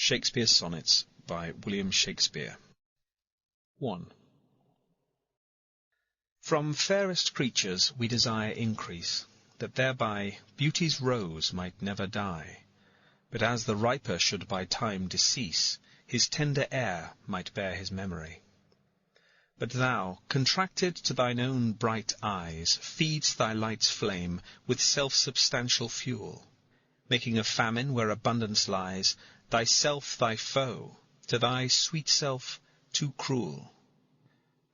Shakespeare's Sonnets by William Shakespeare. 1. From fairest creatures we desire increase, that thereby beauty's rose might never die, but as the riper should by time decease, his tender air might bear his memory. But thou, contracted to thine own bright eyes, feed'st thy light's flame with self-substantial fuel, making a famine where abundance lies, thyself thy foe, to thy sweet self too cruel.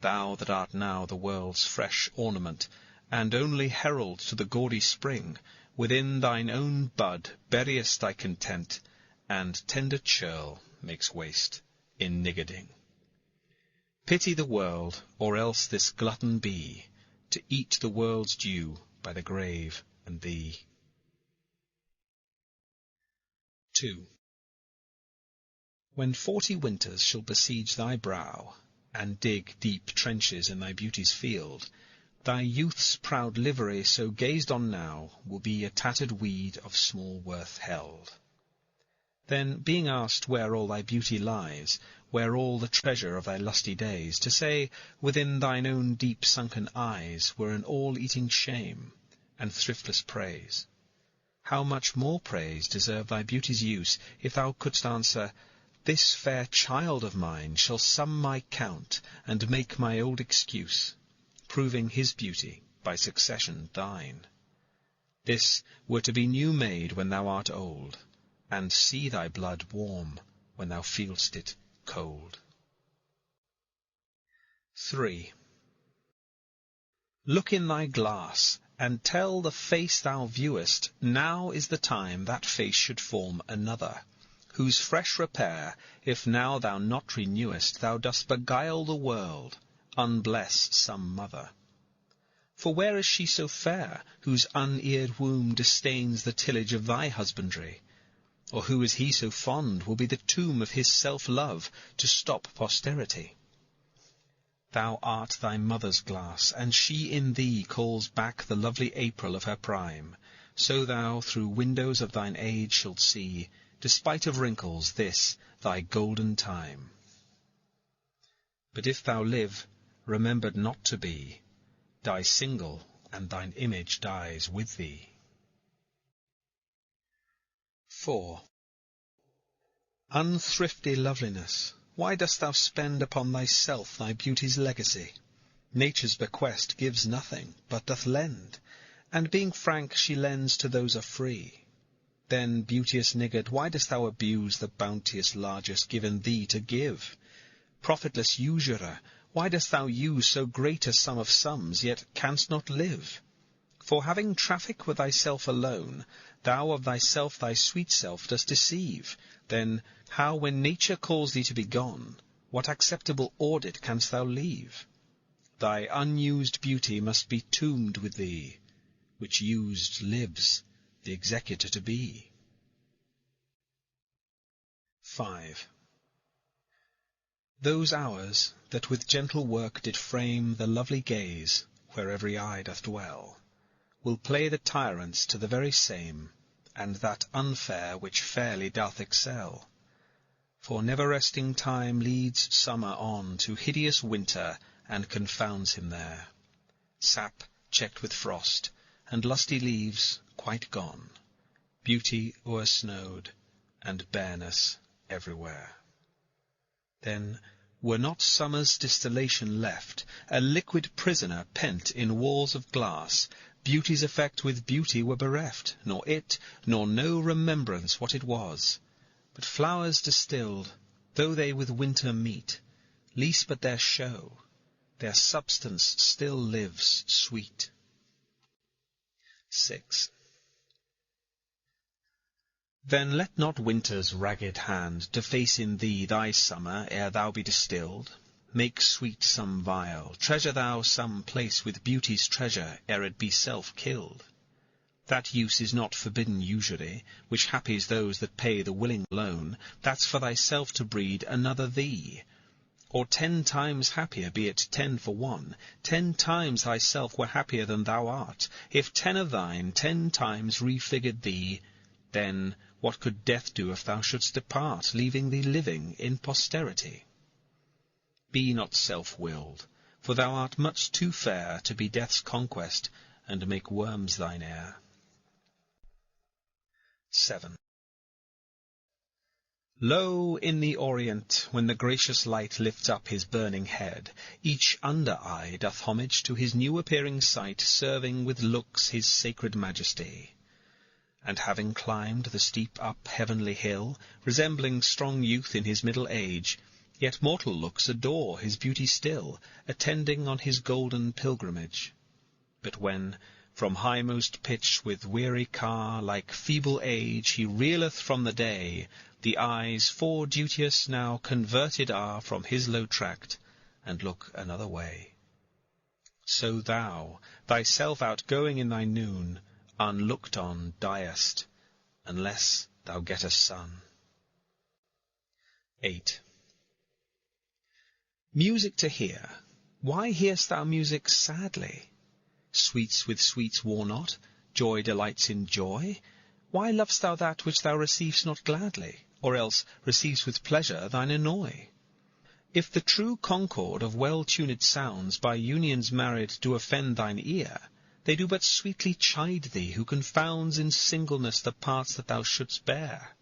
Thou that art now the world's fresh ornament, and only herald to the gaudy spring, within thine own bud buryest thy content, and tender churl makes waste in niggarding. Pity the world, or else this glutton be, to eat the world's due by the grave and thee. 2. When 40 winters shall besiege thy brow, and dig deep trenches in thy beauty's field, thy youth's proud livery so gazed on now will be a tattered weed of small worth held. Then, being asked where all thy beauty lies, where all the treasure of thy lusty days, to say, within thine own deep sunken eyes, were an all-eating shame, and thriftless praise. How much more praise deserve thy beauty's use, if thou couldst answer, this fair child of mine shall sum my count, and make my old excuse, proving his beauty by succession thine. This were to be new made when thou art old, and see thy blood warm when thou feel'st it cold. 3. Look in thy glass, and tell the face thou viewest, now is the time that face should form another, whose fresh repair, if now thou not renewest, thou dost beguile the world, unbless some mother. For where is she so fair, whose uneared womb disdains the tillage of thy husbandry? Or who is he so fond will be the tomb of his self-love, to stop posterity? Thou art thy mother's glass, and she in thee calls back the lovely April of her prime. So thou through windows of thine age shalt see, despite of wrinkles, this thy golden time. But if thou live, remembered not to be, die single, and thine image dies with thee. 4. Unthrifty loveliness, why dost thou spend upon thyself thy beauty's legacy? Nature's bequest gives nothing, but doth lend, and being frank she lends to those are free. Then, beauteous niggard, why dost thou abuse the bounteous largess given thee to give? Profitless usurer, why dost thou use so great a sum of sums, yet canst not live? For having traffic with thyself alone, thou of thyself thy sweet self dost deceive. Then, how when nature calls thee to be gone, what acceptable audit canst thou leave? Thy unused beauty must be tombed with thee, which used lives, the executor to be. 5. Those hours that with gentle work did frame the lovely gaze, where every eye doth dwell, will play the tyrants to the very same, and that unfair which fairly doth excel. For never-resting time leads summer on to hideous winter, and confounds him there. Sap checked with frost, and lusty leaves quite gone, beauty o'ersnowed, and bareness everywhere. Then, were not summer's distillation left, a liquid prisoner pent in walls of glass, beauty's effect with beauty were bereft, nor it, nor no remembrance what it was. But flowers distilled, though they with winter meet, least but their show, their substance still lives sweet. 6. Then let not winter's ragged hand deface in thee thy summer ere thou be distilled. Make sweet some vial, treasure thou some place with beauty's treasure ere it be self-killed. That use is not forbidden usury, which happies those that pay the willing loan. That's for thyself to breed another thee. Or 10 times happier, be it 10 for 1, 10 times thyself were happier than thou art, if 10 of thine 10 times refigured thee, then What could death do if thou shouldst depart, leaving thee living in posterity? Be not self-willed, for thou art much too fair to be death's conquest, and make worms thine heir. 7. Lo, in the Orient, when the gracious light lifts up his burning head, each under-eye doth homage to his new-appearing sight, serving with looks his sacred majesty. And having climbed the steep up heavenly hill, resembling strong youth in his middle age, yet mortal looks adore his beauty still, attending on his golden pilgrimage. But when, from highmost pitch with weary car, like feeble age, he reeleth from the day, the eyes, fore duteous, now converted are from his low tract, and look another way. So thou, thyself outgoing in thy noon, unlooked on diest, unless thou get a son. 8. Music to hear. Why hear'st thou music sadly? Sweets with sweets war not, joy delights in joy. Why lovest thou that which thou receivest not gladly, or else receivest with pleasure thine annoy? If the true concord of well-tuned sounds by unions married do offend thine ear, they do but sweetly chide thee, who confounds in singleness the parts that thou shouldst bear.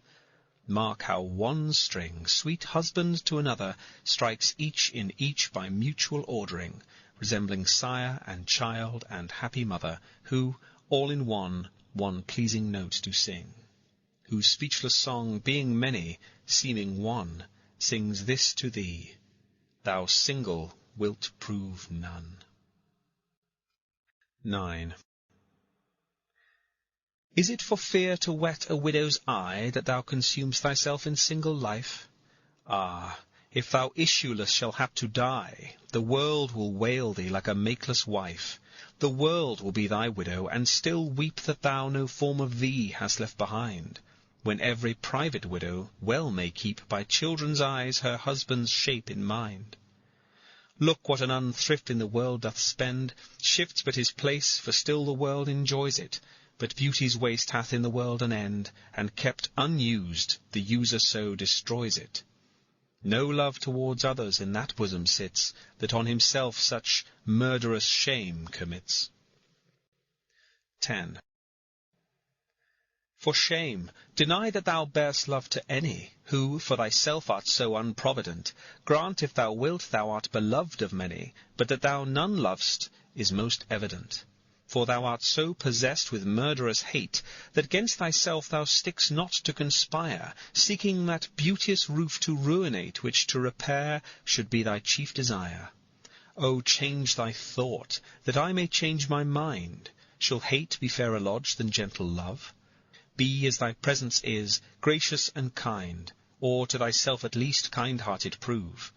Mark how one string, sweet husband to another, strikes each in each by mutual ordering, resembling sire and child and happy mother, who, all in one pleasing note do sing, whose speechless song, being many, seeming one, sings this to thee: thou single wilt prove none. 9. Is it for fear to wet a widow's eye that thou consumest thyself in single life? Ah, if thou issueless shall hap to die, the world will wail thee like a makeless wife. The world will be thy widow, and still weep that thou no form of thee hast left behind, when every private widow well may keep by children's eyes her husband's shape in mind. Look what an unthrift in the world doth spend, shifts but his place, for still the world enjoys it. But beauty's waste hath in the world an end, and kept unused, the user so destroys it. No love towards others in that bosom sits, that on himself such murderous shame commits. 10. For shame, deny that thou bear'st love to any, who for thyself art so unprovident. Grant, if thou wilt, thou art beloved of many, but that thou none lovest is most evident. For thou art so possessed with murderous hate, that 'gainst thyself thou stick'st not to conspire, seeking that beauteous roof to ruinate, which to repair should be thy chief desire. O change thy thought, that I may change my mind. Shall hate be fairer lodged than gentle love? Be as thy presence is, gracious and kind, or to thyself at least kind-hearted prove.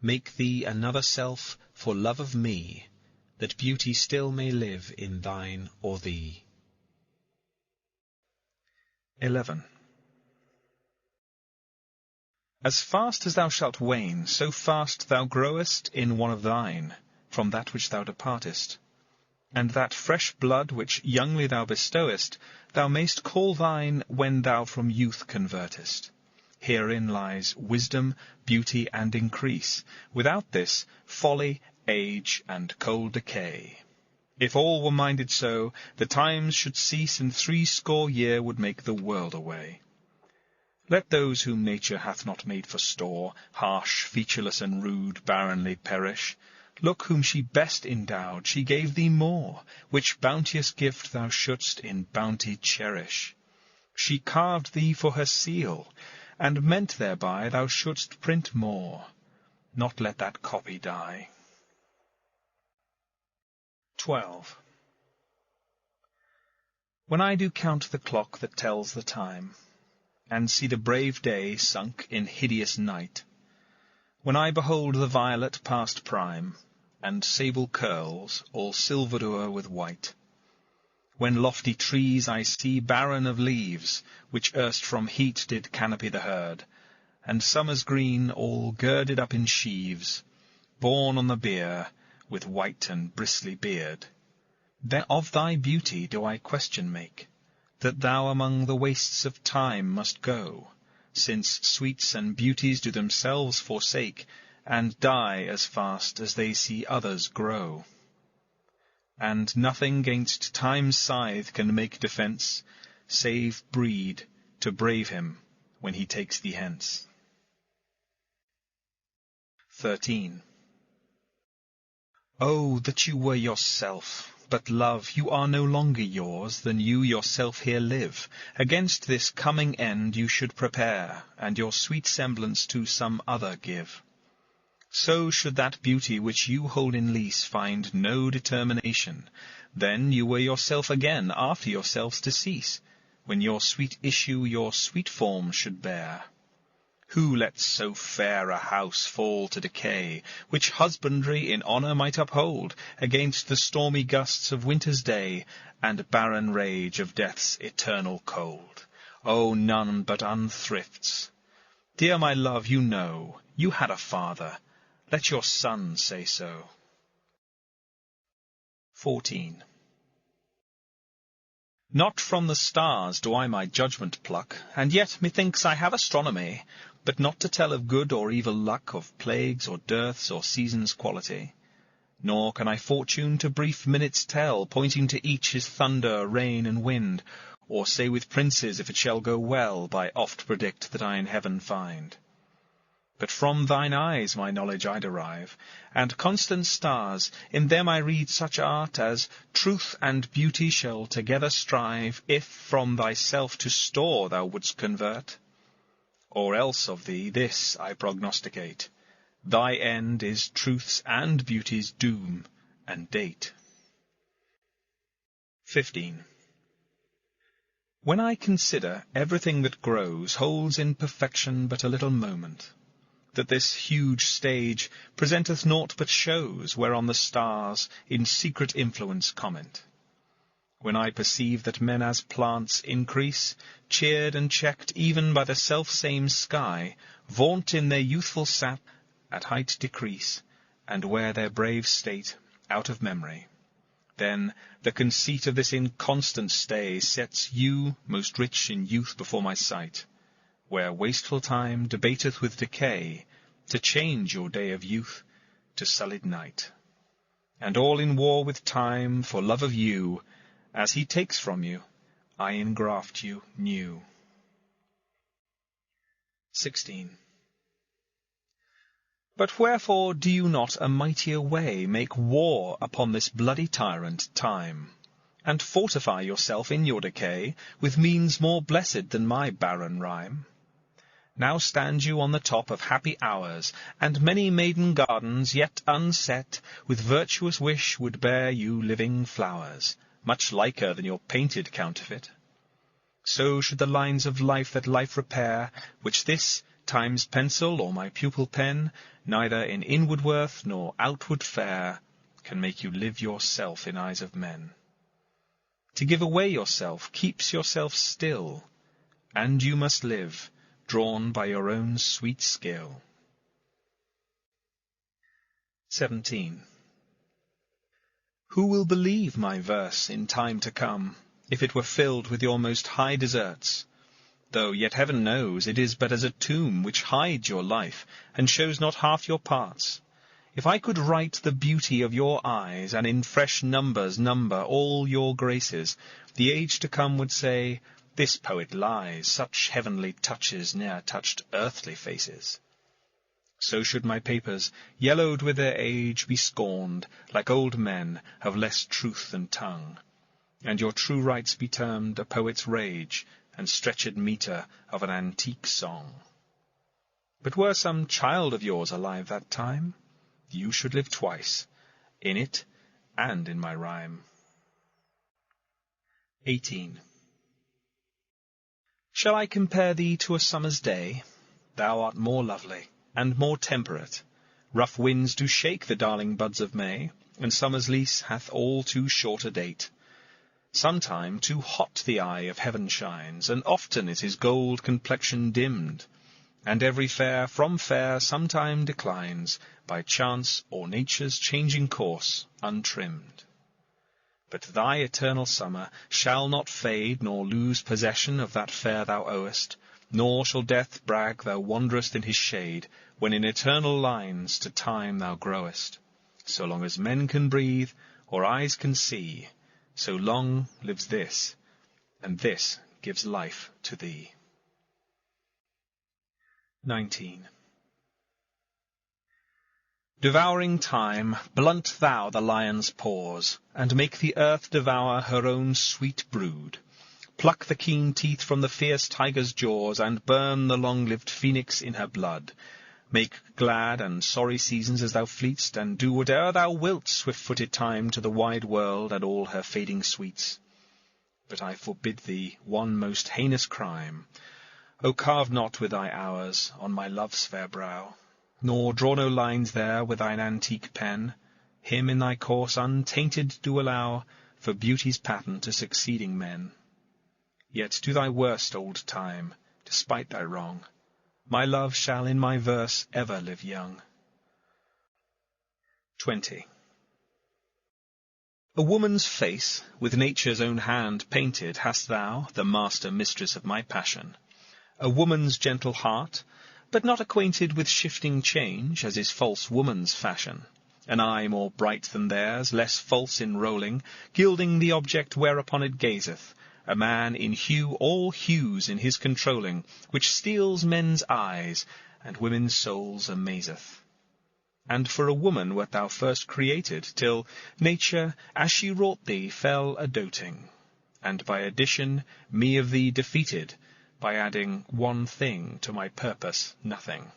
Make thee another self for love of me, that beauty still may live in thine or thee. 11. As fast as thou shalt wane, so fast thou growest in one of thine, from that which thou departest. And that fresh blood which youngly thou bestowest, thou mayst call thine when thou from youth convertest. Herein lies wisdom, beauty, and increase. Without this, folly, age, and cold decay. If all were minded so, the times should cease, and 60 years would make the world away. Let those whom nature hath not made for store, harsh, featureless, and rude, barrenly perish. Look whom she best endowed, she gave thee more, which bounteous gift thou shouldst in bounty cherish. She carved thee for her seal, and meant thereby thou shouldst print more, not let that copy die. 12. When I do count the clock that tells the time, and see the brave day sunk in hideous night, when I behold the violet past prime, and sable curls all silvered o'er with white, when lofty trees I see barren of leaves, which erst from heat did canopy the herd, and summer's green all girded up in sheaves, borne on the bier, with white and bristly beard, then of thy beauty do I question make, that thou among the wastes of time must go, since sweets and beauties do themselves forsake, and die as fast as they see others grow. And nothing 'gainst time's scythe can make defence, save breed to brave him when he takes thee hence. 13. Oh, that you were yourself! But, love, you are no longer yours, than you yourself here live. Against this coming end you should prepare, and your sweet semblance to some other give. So should that beauty which you hold in lease find no determination, then you were yourself again after yourself's decease, when your sweet issue your sweet form should bear. Who lets so fair a house fall to decay, which husbandry in honour might uphold, against the stormy gusts of winter's day, and barren rage of death's eternal cold? Oh, none but unthrifts. Dear my love, you know, you had a father. Let your son say so. 14. Not from the stars do I my judgment pluck, and yet methinks I have astronomy, but not to tell of good or evil luck, of plagues or dearths or seasons' quality. Nor can I fortune to brief minutes tell, pointing to each his thunder, rain, and wind, or say with princes if it shall go well, by oft predict that I in heaven find. But from thine eyes my knowledge I derive, and constant stars, in them I read such art as truth and beauty shall together strive, if from thyself to store thou wouldst convert. Or else of thee this I prognosticate, thy end is truth's and beauty's doom and date. 15. When I consider everything that grows holds in perfection but a little moment, that this huge stage presenteth naught but shows, whereon the stars in secret influence comment. When I perceive that men as plants increase, cheered and checked even by the self-same sky, vaunt in their youthful sap, at height decrease, and wear their brave state out of memory, then the conceit of this inconstant stay sets you, most rich in youth, before my sight, where wasteful time debateth with decay, to change your day of youth to sullied night. And all in war with time, for love of you, as he takes from you, I engraft you new. 16. But wherefore do you not a mightier way make war upon this bloody tyrant, time, and fortify yourself in your decay with means more blessed than my barren rhyme? Now stand you on the top of happy hours, and many maiden gardens yet unset with virtuous wish would bear you living flowers, much liker than your painted counterfeit. So should the lines of life that life repair, which this time's pencil or my pupil pen, neither in inward worth nor outward fair, can make you live yourself in eyes of men. To give away yourself keeps yourself still, and you must live, drawn by your own sweet skill. 17. Who will believe my verse in time to come, if it were filled with your most high deserts? Though yet heaven knows it is but as a tomb which hides your life, and shows not half your parts. If I could write the beauty of your eyes, and in fresh numbers number all your graces, the age to come would say, this poet lies, such heavenly touches ne'er touched earthly faces. So should my papers, yellowed with their age, be scorned, like old men, of less truth than tongue, and your true rights be termed a poet's rage, and stretched metre of an antique song. But were some child of yours alive that time, you should live twice, in it and in my rhyme. 18. Shall I compare thee to a summer's day? Thou art more lovely, and more temperate. Rough winds do shake the darling buds of May, and summer's lease hath all too short a date. Sometime too hot the eye of heaven shines, and often is his gold complexion dimmed, and every fair from fair sometime declines, by chance or nature's changing course untrimmed. But thy eternal summer shall not fade, nor lose possession of that fair thou owest, nor shall death brag thou wanderest in his shade, when in eternal lines to time thou growest. So long as men can breathe, or eyes can see, so long lives this, and this gives life to thee. 19. Devouring time, blunt thou the lion's paws, and make the earth devour her own sweet brood. Pluck the keen teeth from the fierce tiger's jaws, and burn the long-lived phoenix in her blood. Make glad and sorry seasons as thou fleet'st, and do whate'er thou wilt, swift-footed time, to the wide world and all her fading sweets. But I forbid thee one most heinous crime. O carve not with thy hours on my love's fair brow, nor draw no lines there with thine antique pen. Him in thy course untainted do allow, for beauty's pattern to succeeding men. Yet do thy worst, old time, despite thy wrong. My love shall in my verse ever live young. 20. A woman's face, with nature's own hand painted, hast thou, the master mistress of my passion. A woman's gentle heart, but not acquainted with shifting change, as is false woman's fashion. An eye more bright than theirs, less false in rolling, gilding the object whereupon it gazeth. A man in hue all hues in his controlling, which steals men's eyes, and women's souls amazeth. And for a woman wert thou first created, till nature, as she wrought thee, fell a-doting, and by addition me of thee defeated, by adding one thing to my purpose nothing.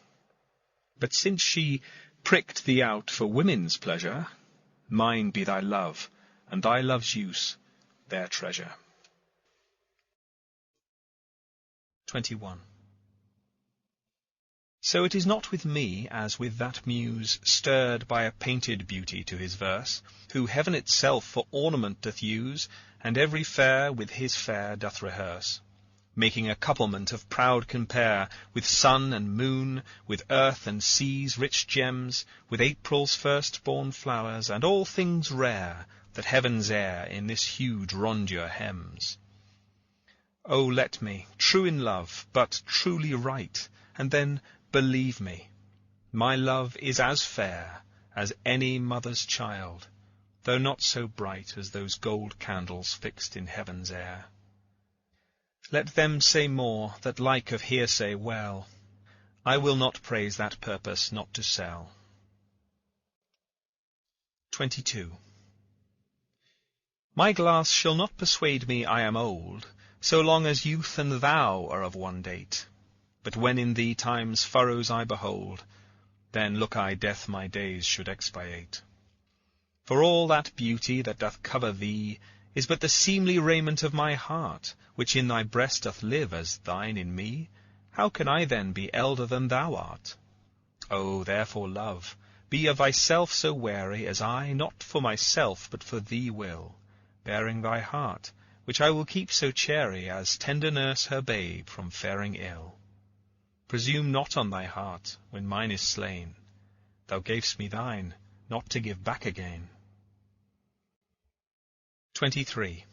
But since she pricked thee out for women's pleasure, mine be thy love, and thy love's use their treasure. 21. So it is not with me as with that muse, stirred by a painted beauty to his verse, who heaven itself for ornament doth use, and every fair with his fair doth rehearse, making a couplement of proud compare, with sun and moon, with earth and sea's rich gems, with April's first-born flowers, and all things rare that heaven's air in this huge rondure hems. O let me, true in love, but truly right, and then believe me, my love is as fair as any mother's child, though not so bright as those gold candles fixed in heaven's air. Let them say more that like of hearsay well, I will not praise that purpose not to sell. 22. My glass shall not persuade me I am old, so long as youth and thou are of one date. But when in thee time's furrows I behold, then look I death my days should expiate. For all that beauty that doth cover thee is but the seemly raiment of my heart, which in thy breast doth live as thine in me. How can I then be elder than thou art? O therefore, love, be of thyself so wary, as I, not for myself, but for thee will, bearing thy heart, which I will keep so chary, as tender nurse her babe from faring ill. Presume not on thy heart, when mine is slain. Thou gav'st me thine, not to give back again. 23.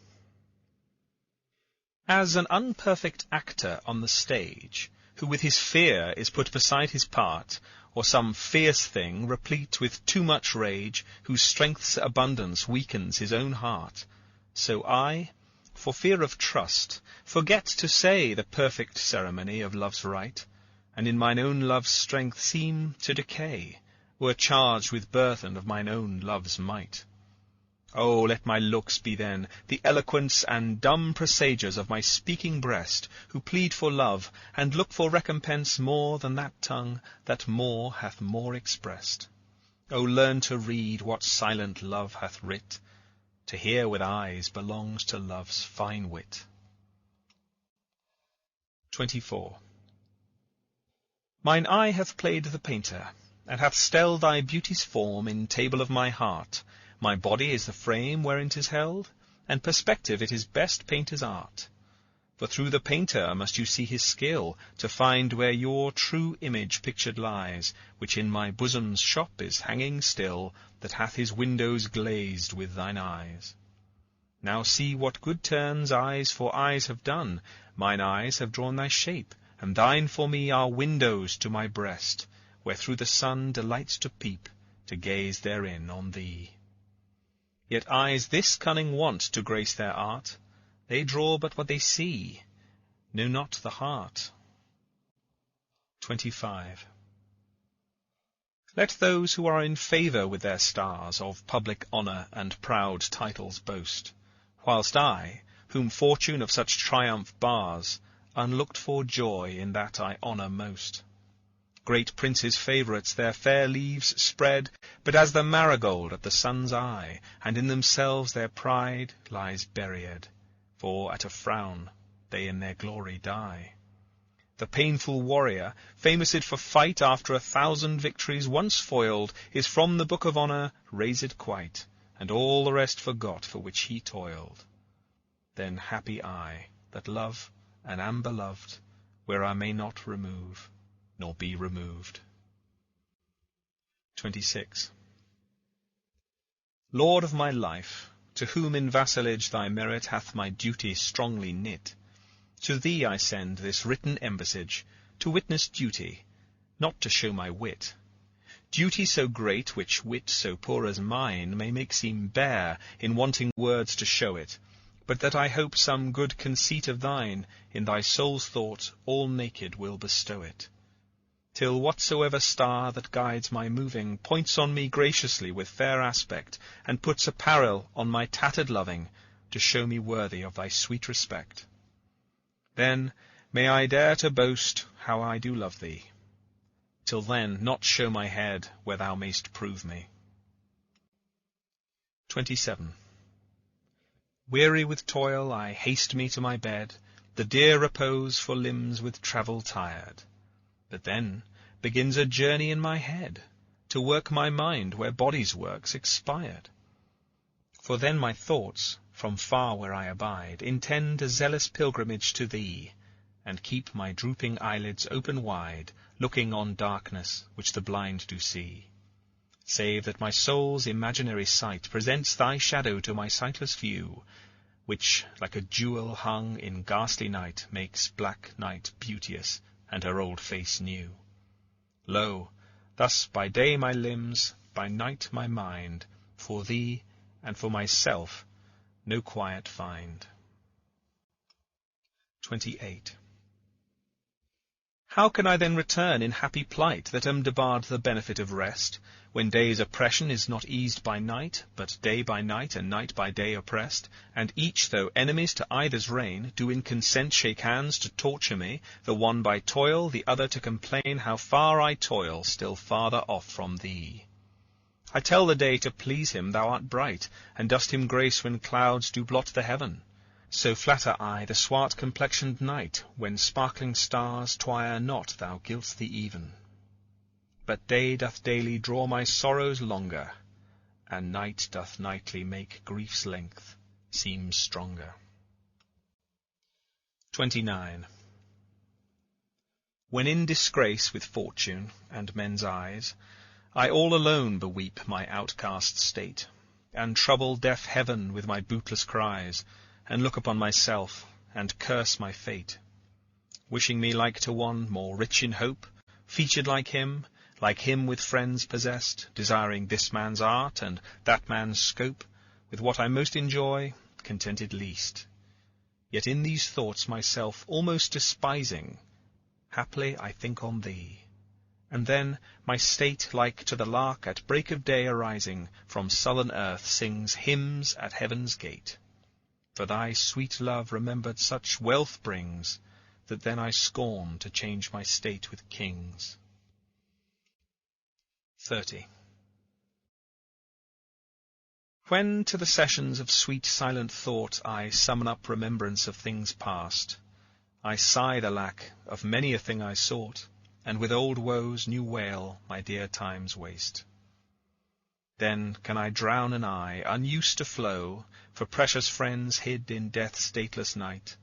As an unperfect actor on the stage, who with his fear is put beside his part, or some fierce thing, replete with too much rage, whose strength's abundance weakens his own heart, so I, for fear of trust, forget to say the perfect ceremony of love's rite, and in mine own love's strength seem to decay, were charged with burthen of mine own love's might. O let my looks be then the eloquence and dumb presagers of my speaking breast, who plead for love, and look for recompense more than that tongue that more hath more expressed. O learn to read what silent love hath writ, to hear with eyes belongs to love's fine wit. 24. Mine eye hath played the painter, and hath stelled thy beauty's form in table of my heart. My body is the frame wherein 'tis held, and perspective it is best painter's art. For through the painter must you see his skill, to find where your true image pictured lies, which in my bosom's shop is hanging still, that hath his windows glazed with thine eyes. Now see what good turns eyes for eyes have done. Mine eyes have drawn thy shape, and thine for me are windows to my breast, where through the sun delights to peep, to gaze therein on thee. Yet eyes this cunning want to grace their art, they draw but what they see, know not the heart. 25. Let those who are in favour with their stars of public honour and proud titles boast, whilst I, whom fortune of such triumph bars, unlooked for joy in that I honour most. Great princes' favourites their fair leaves spread, but as the marigold at the sun's eye, and in themselves their pride lies buried, for at a frown they in their glory die. The painful warrior, famoused for fight after 1,000 victories once foiled, is from the book of honour razed quite, and all the rest forgot for which he toiled. Then happy I, that love and am beloved, where I may not remove, nor be removed. 26. Lord of my life, to whom in vassalage thy merit hath my duty strongly knit, to thee I send this written embassage, to witness duty, not to show my wit. Duty so great, which wit so poor as mine may make seem bare, in wanting words to show it, but that I hope some good conceit of thine, in thy soul's thought all naked will bestow it. Till whatsoever star that guides my moving points on me graciously with fair aspect, and puts apparel on my tattered loving, to show me worthy of thy sweet respect. Then may I dare to boast how I do love thee. Till then not show my head where thou mayst prove me. 27. Weary with toil I haste me to my bed, the dear repose for limbs with travel tired. But then begins a journey in my head, to work my mind where body's work's expired. For then my thoughts, from far where I abide, intend a zealous pilgrimage to thee, and keep my drooping eyelids open wide, looking on darkness which the blind do see. Save that my soul's imaginary sight presents thy shadow to my sightless view, which, like a jewel hung in ghastly night, makes black night beauteous, and her old face new. Lo, thus by day my limbs, by night my mind, for thee and for myself no quiet find. 28. How can I then return in happy plight, that am debarred the benefit of rest, when day's oppression is not eased by night, but day by night and night by day oppressed, and each, though enemies to either's reign, do in consent shake hands to torture me, the one by toil, the other to complain how far I toil, still farther off from thee? I tell the day to please him thou art bright, and dost him grace when clouds do blot the heaven. So flatter I the swart-complexioned night, when sparkling stars twire not thou gilt'st thee even. But day doth daily draw my sorrows longer, and night doth nightly make grief's length seem stronger. 29. When in disgrace with fortune and men's eyes, I all alone beweep my outcast state, and trouble deaf heaven with my bootless cries, and look upon myself, and curse my fate, wishing me like to one more rich in hope, featured like him with friends possessed, desiring this man's art and that man's scope, with what I most enjoy, contented least. Yet in these thoughts myself almost despising, haply I think on thee. And then my state, like to the lark at break of day arising, from sullen earth sings hymns at heaven's gate. For thy sweet love remembered such wealth brings, that then I scorn to change my state with kings. 30. When to the sessions of sweet silent thought I summon up remembrance of things past, I sigh the lack of many a thing I sought, and with old woes new wail my dear time's waste. Then can I drown an eye, unused to flow, for precious friends hid in death's dateless night,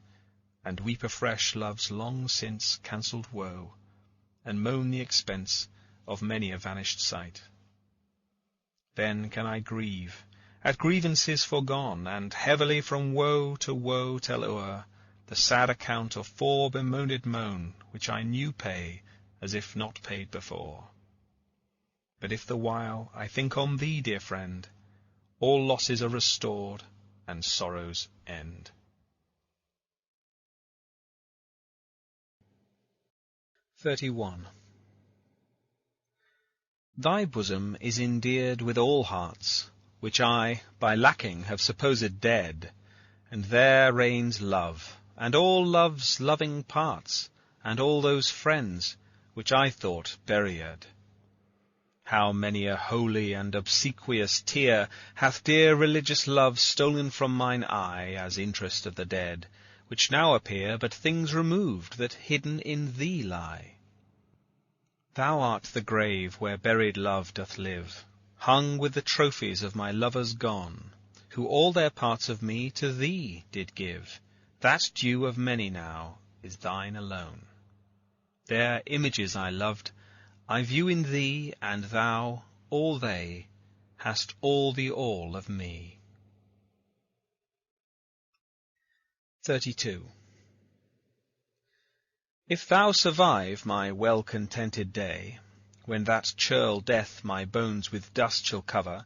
and weep afresh love's long since cancelled woe, and moan the expense of many a vanished sight. Then can I grieve, at grievances forgone, and heavily from woe to woe tell o'er the sad account of 4 bemoaned moan, which I new pay, as if not paid before. But if the while I think on thee, dear friend, all losses are restored, and sorrows end. XXXI. Thy bosom is endeared with all hearts, which I, by lacking, have supposed dead, and there reigns love, and all love's loving parts, and all those friends, which I thought buried. How many a holy and obsequious tear hath dear religious love stolen from mine eye, as interest of the dead, which now appear but things removed, that hidden in thee lie. Thou art the grave where buried love doth live, hung with the trophies of my lovers gone, who all their parts of me to thee did give. That due of many now is thine alone. Their images I loved, I view in thee, and thou, all they, hast all the all of me. XXXII. If thou survive my well-contented day, when that churl death my bones with dust shall cover,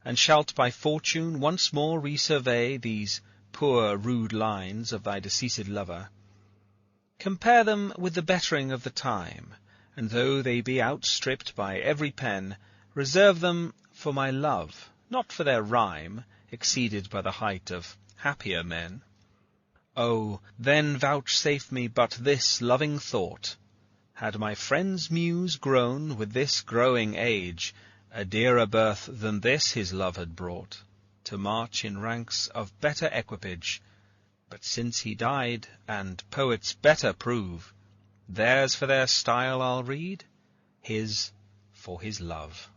and shalt by fortune once more resurvey these poor rude lines of thy deceased lover, compare them with the bettering of the time, and though they be outstripped by every pen, reserve them for my love, not for their rhyme, exceeded by the height of happier men. Oh, then vouchsafe me but this loving thought: had my friend's muse grown with this growing age, a dearer birth than this his love had brought, to march in ranks of better equipage. But since he died, and poets better prove, theirs for their style I'll read, his for his love.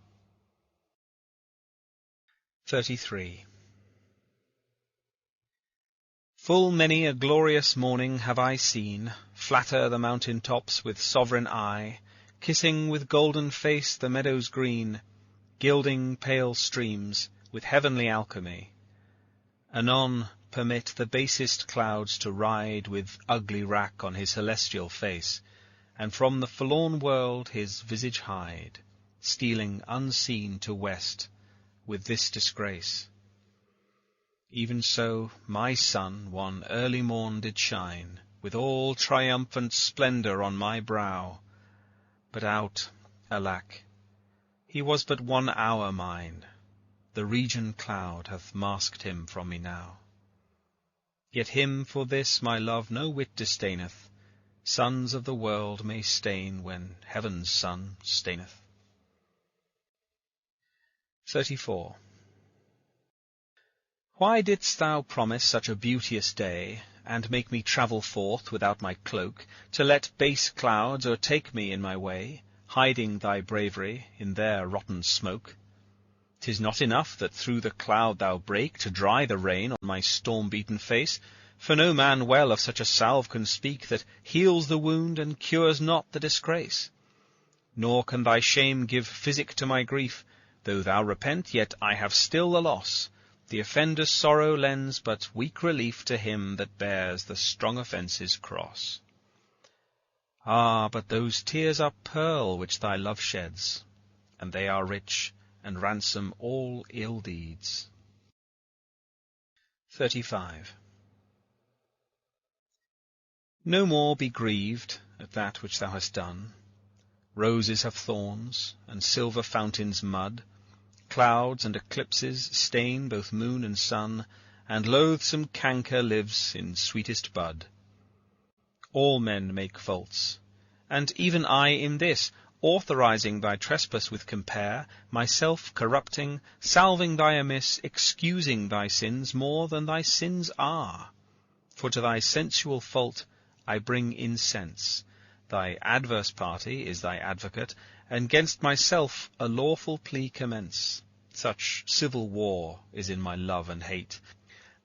XXXIII. Full many a glorious morning have I seen flatter the mountain tops with sovereign eye, kissing with golden face the meadows green, gilding pale streams with heavenly alchemy. Anon permit the basest clouds to ride with ugly wrack on his celestial face, and from the forlorn world his visage hide, stealing unseen to west with this disgrace. Even so my sun one early morn did shine, with all triumphant splendour on my brow. But out, alack, he was but 1 hour mine, the region cloud hath masked him from me now. Yet him for this my love no whit disdaineth, suns of the world may stain when heaven's sun staineth. XXXIV. Why didst thou promise such a beauteous day, and make me travel forth without my cloak, to let base clouds o'ertake me in my way, hiding thy bravery in their rotten smoke? 'Tis not enough that through the cloud thou break, to dry the rain on my storm-beaten face, for no man well of such a salve can speak, that heals the wound and cures not the disgrace. Nor can thy shame give physic to my grief, though thou repent, yet I have still the loss. The offender's sorrow lends but weak relief to him that bears the strong offence's cross. Ah, but those tears are pearl which thy love sheds, and they are rich, and ransom all ill deeds. XXXV. No more be grieved at that which thou hast done. Roses have thorns, and silver fountains mud. Clouds and eclipses stain both moon and sun, and loathsome canker lives in sweetest bud. All men make faults, and even I in this, authorizing thy trespass with compare, myself corrupting, salving thy amiss, excusing thy sins more than thy sins are. For to thy sensual fault I bring incense. Thy adverse party is thy advocate, and 'gainst myself a lawful plea commence. Such civil war is in my love and hate,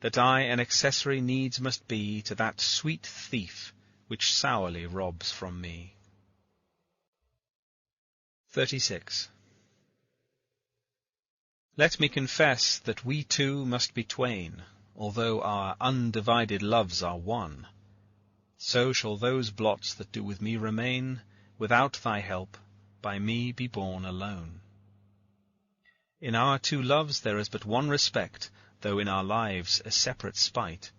that I an accessory needs must be to that sweet thief which sourly robs from me. XXXVI. Let me confess that we two must be twain, although our undivided loves are one. So shall those blots that do with me remain, without thy help, by me be borne alone. In our two loves there is but one respect, though in our lives a separate spite,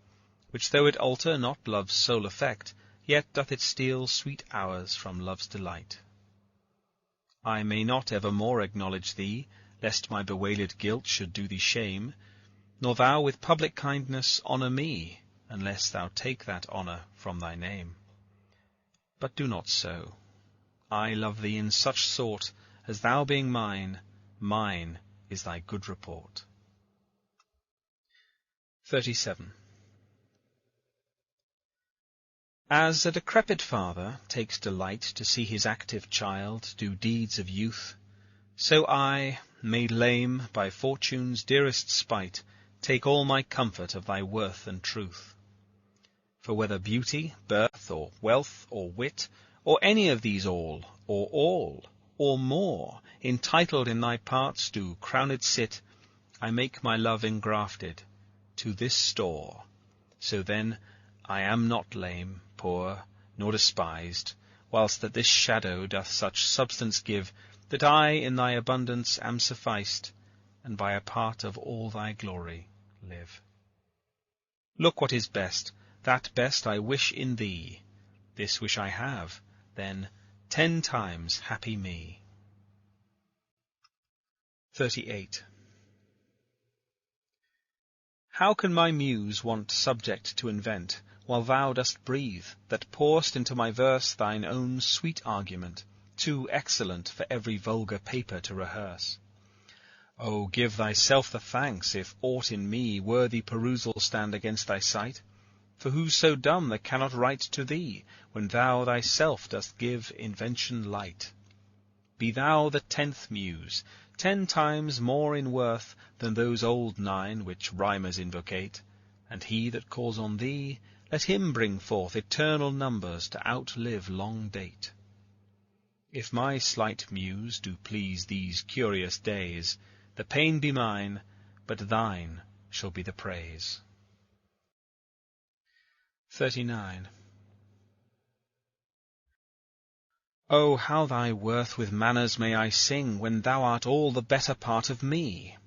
which though it alter not love's sole effect, yet doth it steal sweet hours from love's delight. I may not evermore acknowledge thee, lest my bewailed guilt should do thee shame, nor thou with public kindness honour me, unless thou take that honour from thy name. But do not so. I love thee in such sort, as thou being mine, mine is thy good report. 37. As a decrepit father takes delight to see his active child do deeds of youth, so I, made lame by fortune's dearest spite, take all my comfort of thy worth and truth. For whether beauty, birth, or wealth, or wit, or any of these all, or more, entitled in thy parts do crowned sit, I make my love engrafted to this store. So then I am not lame, poor, nor despised, whilst that this shadow doth such substance give, that I in thy abundance am sufficed, and by a part of all thy glory live. Look what is best, that best I wish in thee. This wish I have, then 10 times happy me. 38. How can my muse want subject to invent, while thou dost breathe, that pour'st into my verse thine own sweet argument, too excellent for every vulgar paper to rehearse? O give thyself the thanks, if aught in me worthy perusal stand against thy sight. For who's so dumb that cannot write to thee, when thou thyself dost give invention light? Be thou the 10th muse, 10 times more in worth than those old 9 which rhymers invocate, and he that calls on thee, let him bring forth eternal numbers to outlive long date. If my slight muse do please these curious days, the pain be mine, but thine shall be the praise. 39. O how thy worth with manners may I sing, when thou art all the better part of me?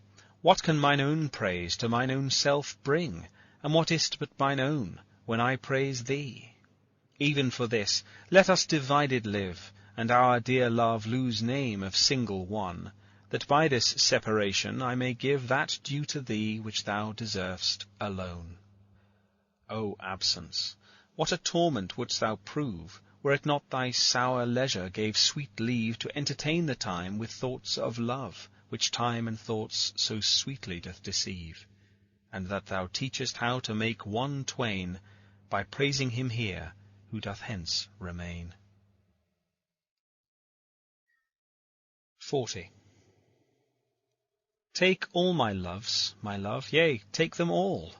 What can mine own praise to mine own self bring, and what is't but mine own, when I praise thee? Even for this, let us divided live, and our dear love lose name of single one, that by this separation I may give that due to thee which thou deservest alone. O absence, what a torment wouldst thou prove, were it not thy sour leisure gave sweet leave to entertain the time with thoughts of love, which time and thoughts so sweetly doth deceive, and that thou teachest how to make one twain, by praising him here, who doth hence remain. 40. Take all my loves, my love, yea, take them all.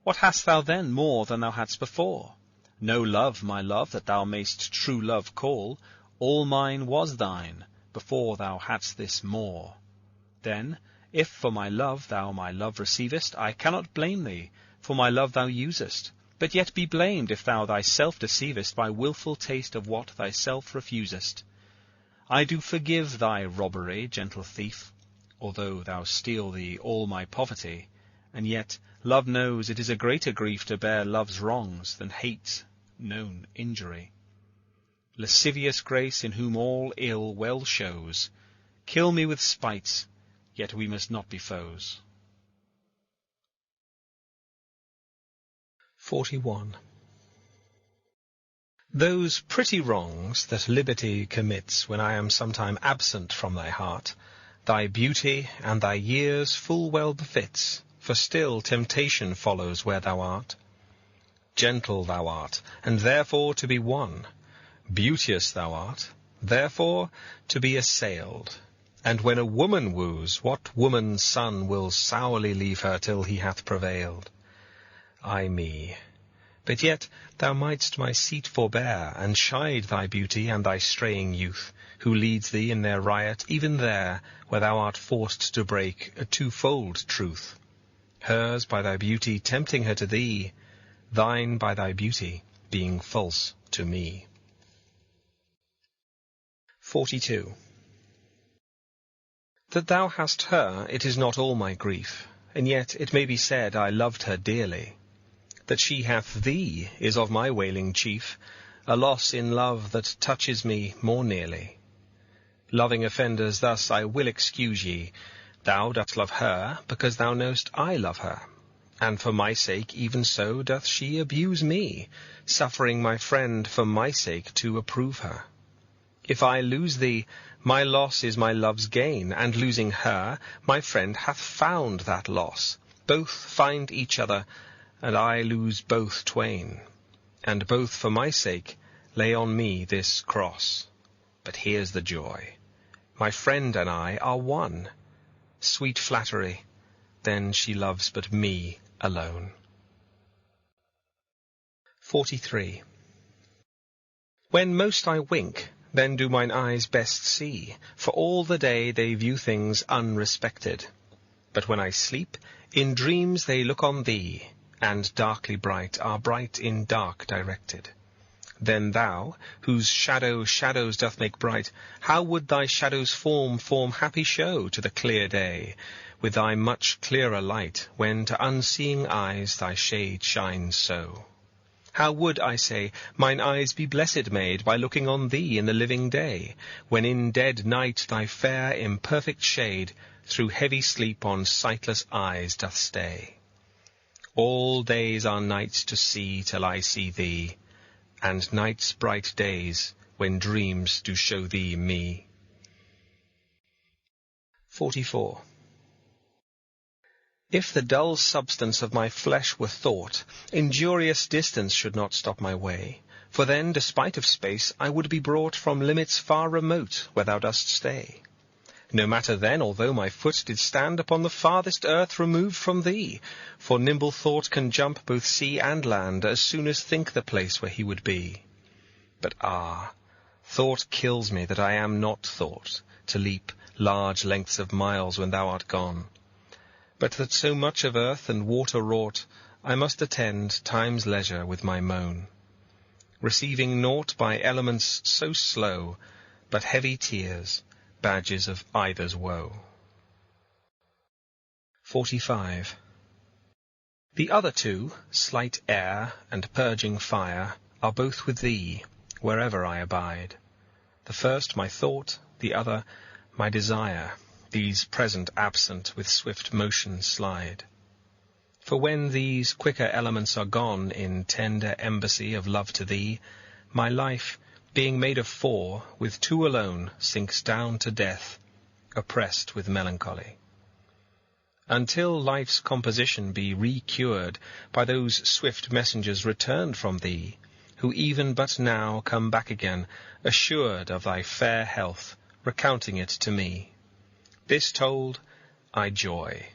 What hast thou then more than thou hadst before? No love, my love, that thou mayst true love call. All mine was thine, before thou hadst this more. Then, if for my love thou my love receivest, I cannot blame thee, for my love thou usest, but yet be blamed if thou thyself deceivest by wilful taste of what thyself refusest. I do forgive thy robbery, gentle thief, although thou steal thee all my poverty, and yet love knows it is a greater grief to bear love's wrongs than hate's known injury. Lascivious grace, in whom all ill well shows, kill me with spites, yet we must not be foes. 41. Those pretty wrongs that liberty commits when I am sometime absent from thy heart, thy beauty and thy years full well befits, for still temptation follows where thou art. Gentle thou art, and therefore to be won. Beauteous thou art, therefore to be assailed. And when a woman woos, what woman's son will sourly leave her till he hath prevailed? Ay me, But yet thou mightst my seat forbear, and chide thy beauty and thy straying youth, who leads thee in their riot, even there, where thou art forced to break a twofold truth. Hers by thy beauty tempting her to thee, thine by thy beauty being false to me. 42. That thou hast her, it is not all my grief, and yet it may be said I loved her dearly. That she hath thee is of my wailing chief, a loss in love that touches me more nearly. Loving offenders thus I will excuse ye. Thou dost love her, because thou know'st I love her, and for my sake even so doth she abuse me, suffering my friend for my sake to approve her. If I lose thee, my loss is my love's gain, and losing her, my friend hath found that loss. Both find each other, and I lose both twain, and both for my sake lay on me this cross. But here's the joy, my friend and I are one. Sweet flattery, then she loves but me alone. 43. When most I wink, then do mine eyes best see, for all the day they view things unrespected. But when I sleep, in dreams they look on thee, and darkly bright are bright in dark directed. Then thou, whose shadow shadows doth make bright, how would thy shadow's form happy show to the clear day, with thy much clearer light, when to unseeing eyes thy shade shines so? How would, I say, mine eyes be blessed made by looking on thee in the living day, when in dead night thy fair imperfect shade through heavy sleep on sightless eyes doth stay? All days are nights to see till I see thee, and nights bright days when dreams do show thee me. 44. If the dull substance of my flesh were thought, injurious distance should not stop my way, for then, despite of space, I would be brought from limits far remote where thou dost stay. No matter then, although my foot did stand upon the farthest earth removed from thee, for nimble thought can jump both sea and land, as soon as think the place where he would be. But thought kills me that I am not thought, to leap large lengths of miles when thou art gone. But that so much of earth and water wrought, I must attend time's leisure with my moan, receiving naught by elements so slow, but heavy tears, badges of either's woe. 45. The other two, slight air and purging fire, are both with thee, wherever I abide. The first my thought, the other my desire, these present absent with swift motion slide. For when these quicker elements are gone in tender embassy of love to thee, my life, being made of four, with two alone sinks down to death, oppressed with melancholy. Until life's composition be re-cured by those swift messengers returned from thee, who even but now come back again, assured of thy fair health, recounting it to me. This told, I joy.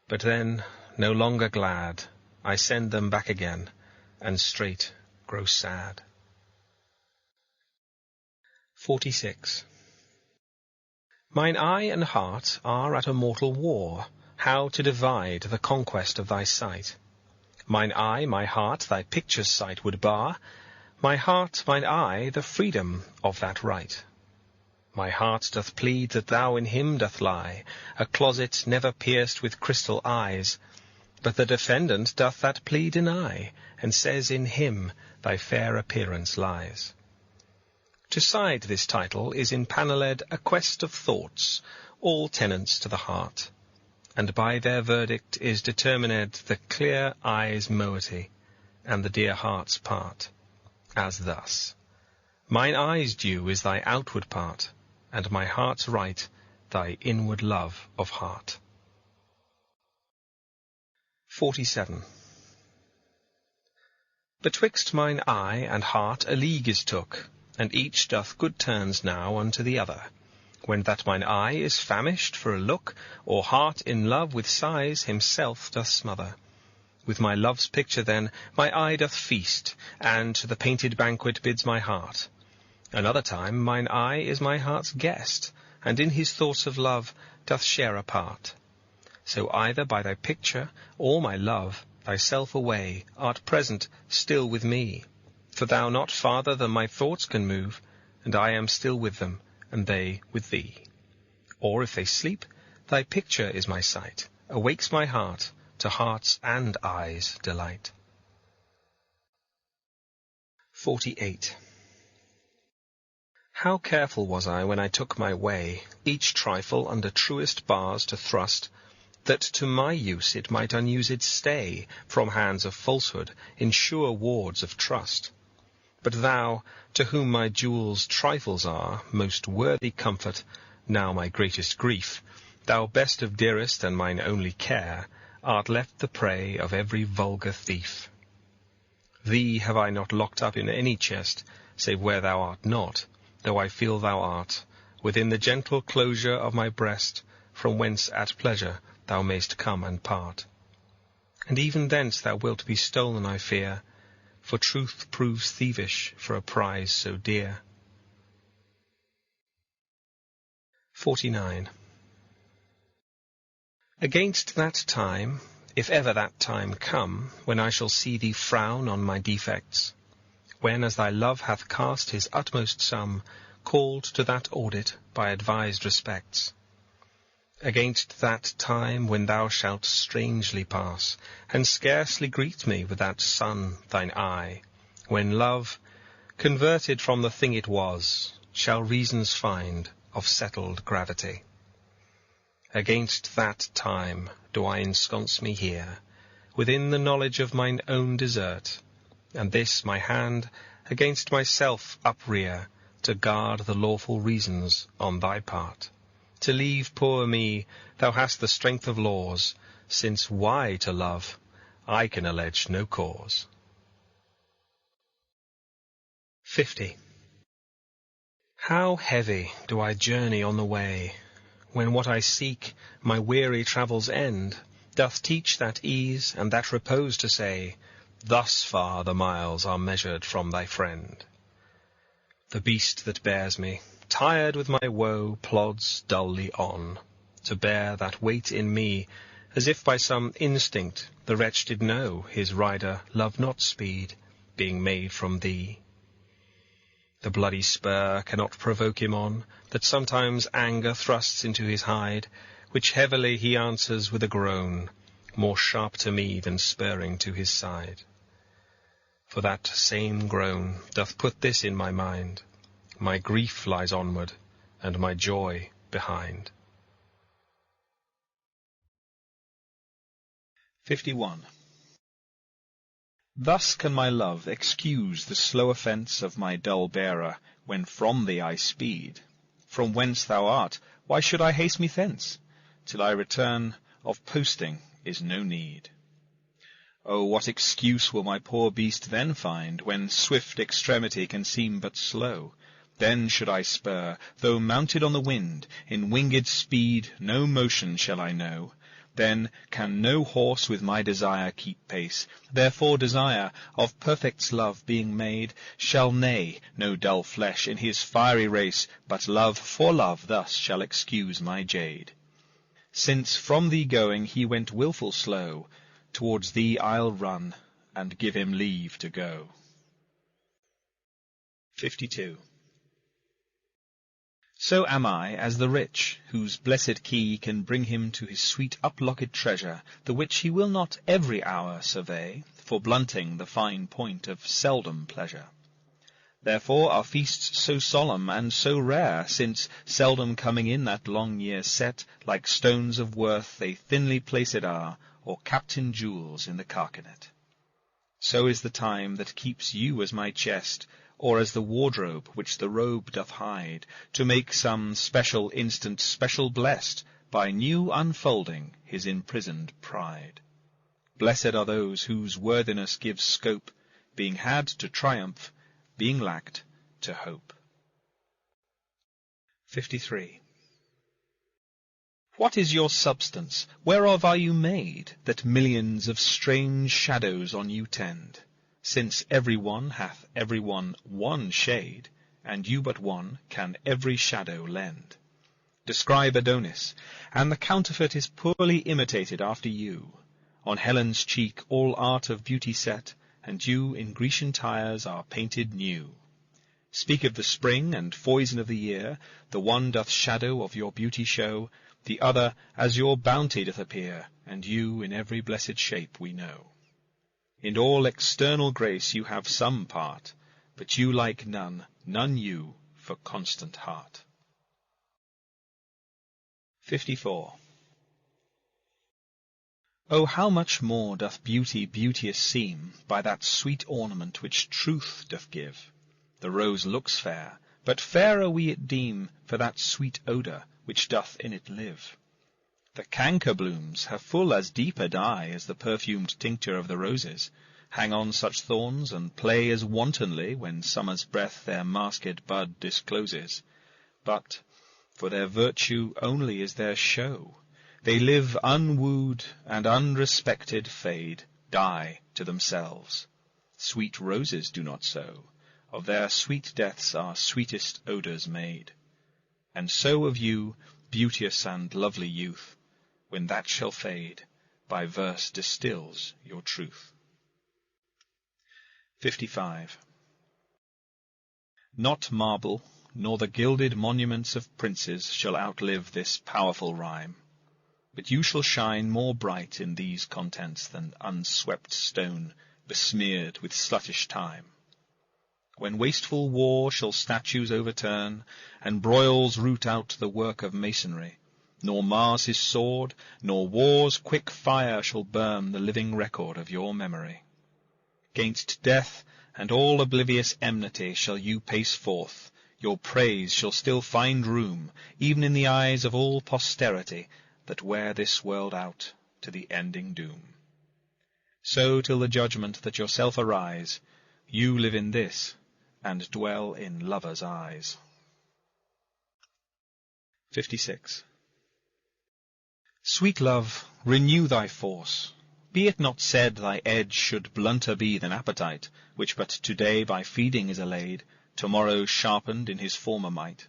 But then, no longer glad, I send them back again, and straight grow sad. 46. Mine eye and heart are at a mortal war, how to divide the conquest of thy sight. Mine eye, my heart, thy picture's sight would bar, my heart, mine eye, the freedom of that right. My heart doth plead that thou in him doth lie, a closet never pierced with crystal eyes, but the defendant doth that plea deny, and says in him thy fair appearance lies. To side this title is in Paneled a quest of thoughts, all tenants to the heart, and by their verdict is determined the clear eye's moiety, and the dear heart's part, as thus. Mine eye's due is thy outward part, and my heart's right thy inward love of heart. 47. Betwixt mine eye and heart a league is took, and each doth good turns now unto the other, when that mine eye is famished for a look, or heart in love with sighs himself doth smother. With my love's picture then my eye doth feast, and to the painted banquet bids my heart. Another time mine eye is my heart's guest, and in his thoughts of love doth share a part. So either by thy picture or my love, thyself away art present still with me. For thou not farther than my thoughts can move, and I am still with them, and they with thee. Or if they sleep, thy picture is my sight, awakes my heart to heart's and eyes' delight. 48. How careful was I when I took my way, each trifle under truest bars to thrust, that to my use it might unused stay from hands of falsehood in sure wards of trust. But thou, to whom my jewels trifles are, most worthy comfort, now my greatest grief, thou best of dearest and mine only care, art left the prey of every vulgar thief. Thee have I not locked up in any chest, save where thou art not, though I feel thou art, within the gentle closure of my breast, from whence at pleasure thou mayst come and part. And even thence thou wilt be stolen, I fear, for truth proves thievish for a prize so dear. 49. Against that time, if ever that time come, when I shall see thee frown on my defects, when as thy love hath cast his utmost sum, called to that audit by advised respects, against that time when thou shalt strangely pass, and scarcely greet me with that sun thine eye, when love, converted from the thing it was, shall reasons find of settled gravity. Against that time do I ensconce me here, within the knowledge of mine own desert, and this my hand against myself uprear, to guard the lawful reasons on thy part. To leave poor me, thou hast the strength of laws, since why to love, I can allege no cause. 50. How heavy do I journey on the way, when what I seek, my weary travels end, doth teach that ease and that repose to say, thus far the miles are measured from thy friend. The beast that bears me, tired with my woe, plods dully on, to bear that weight in me, as if by some instinct the wretch did know his rider loved not speed, being made from thee. The bloody spur cannot provoke him on, that sometimes anger thrusts into his hide, which heavily he answers with a groan, more sharp to me than spurring to his side. For that same groan doth put this in my mind, my grief lies onward, and my joy behind. 51. Thus can my love excuse the slow offence of my dull bearer, when from thee I speed. From whence thou art, why should I haste me thence? Till I return, of posting is no need. Oh, what excuse will my poor beast then find, when swift extremity can seem but slow? Then should I spur, though mounted on the wind, in winged speed no motion shall I know. Then can no horse with my desire keep pace. Therefore desire, of perfect's love being made, shall neigh no dull flesh in his fiery race, but love for love thus shall excuse my jade. Since from thee going he went wilful slow, towards thee I'll run, and give him leave to go. 52. So am I as the rich, whose blessed key can bring him to his sweet uplocked treasure, the which he will not every hour survey, for blunting the fine point of seldom pleasure. Therefore are feasts so solemn and so rare, since seldom coming in that long year set, like stones of worth they thinly placed are, or captain jewels in the carcanet. So is the time that keeps you as my chest, or as the wardrobe which the robe doth hide, to make some special instant special blessed, by new unfolding his imprisoned pride. Blessed are those whose worthiness gives scope, being had to triumph, being lacked to hope. 53. What is your substance? Whereof are you made, that millions of strange shadows on you tend? Since every one hath every one one shade, and you but one can every shadow lend. Describe Adonis, and the counterfeit is poorly imitated after you. On Helen's cheek all art of beauty set, and you in Grecian tires are painted new. Speak of the spring and foison of the year, the one doth shadow of your beauty show, the other as your bounty doth appear, and you in every blessed shape we know. In all external grace you have some part, but you like none, none you, for constant heart. 54. O how much more doth beauty beauteous seem by that sweet ornament which truth doth give! The rose looks fair, but fairer we it deem for that sweet odour which doth in it live. The canker blooms have full as deep a dye as the perfumed tincture of the roses, hang on such thorns, and play as wantonly when summer's breath their masked bud discloses. But for their virtue only is their show. They live unwooed, and unrespected fade, die to themselves. Sweet roses do not so. Of their sweet deaths are sweetest odours made. And so of you, beauteous and lovely youth, when that shall fade, by verse distills your truth. 55. Not marble, nor the gilded monuments of princes shall outlive this powerful rhyme. But you shall shine more bright in these contents than unswept stone besmeared with sluttish time. When wasteful war shall statues overturn, and broils root out the work of masonry, nor Mars his sword, nor war's quick fire shall burn the living record of your memory. 'Gainst death and all oblivious enmity shall you pace forth, your praise shall still find room, even in the eyes of all posterity that wear this world out to the ending doom. So till the judgment that yourself arise, you live in this, and dwell in lovers' eyes. 56. Sweet love, renew thy force. Be it not said thy edge should blunter be than appetite, which but to-day by feeding is allayed, to-morrow sharpened in his former might.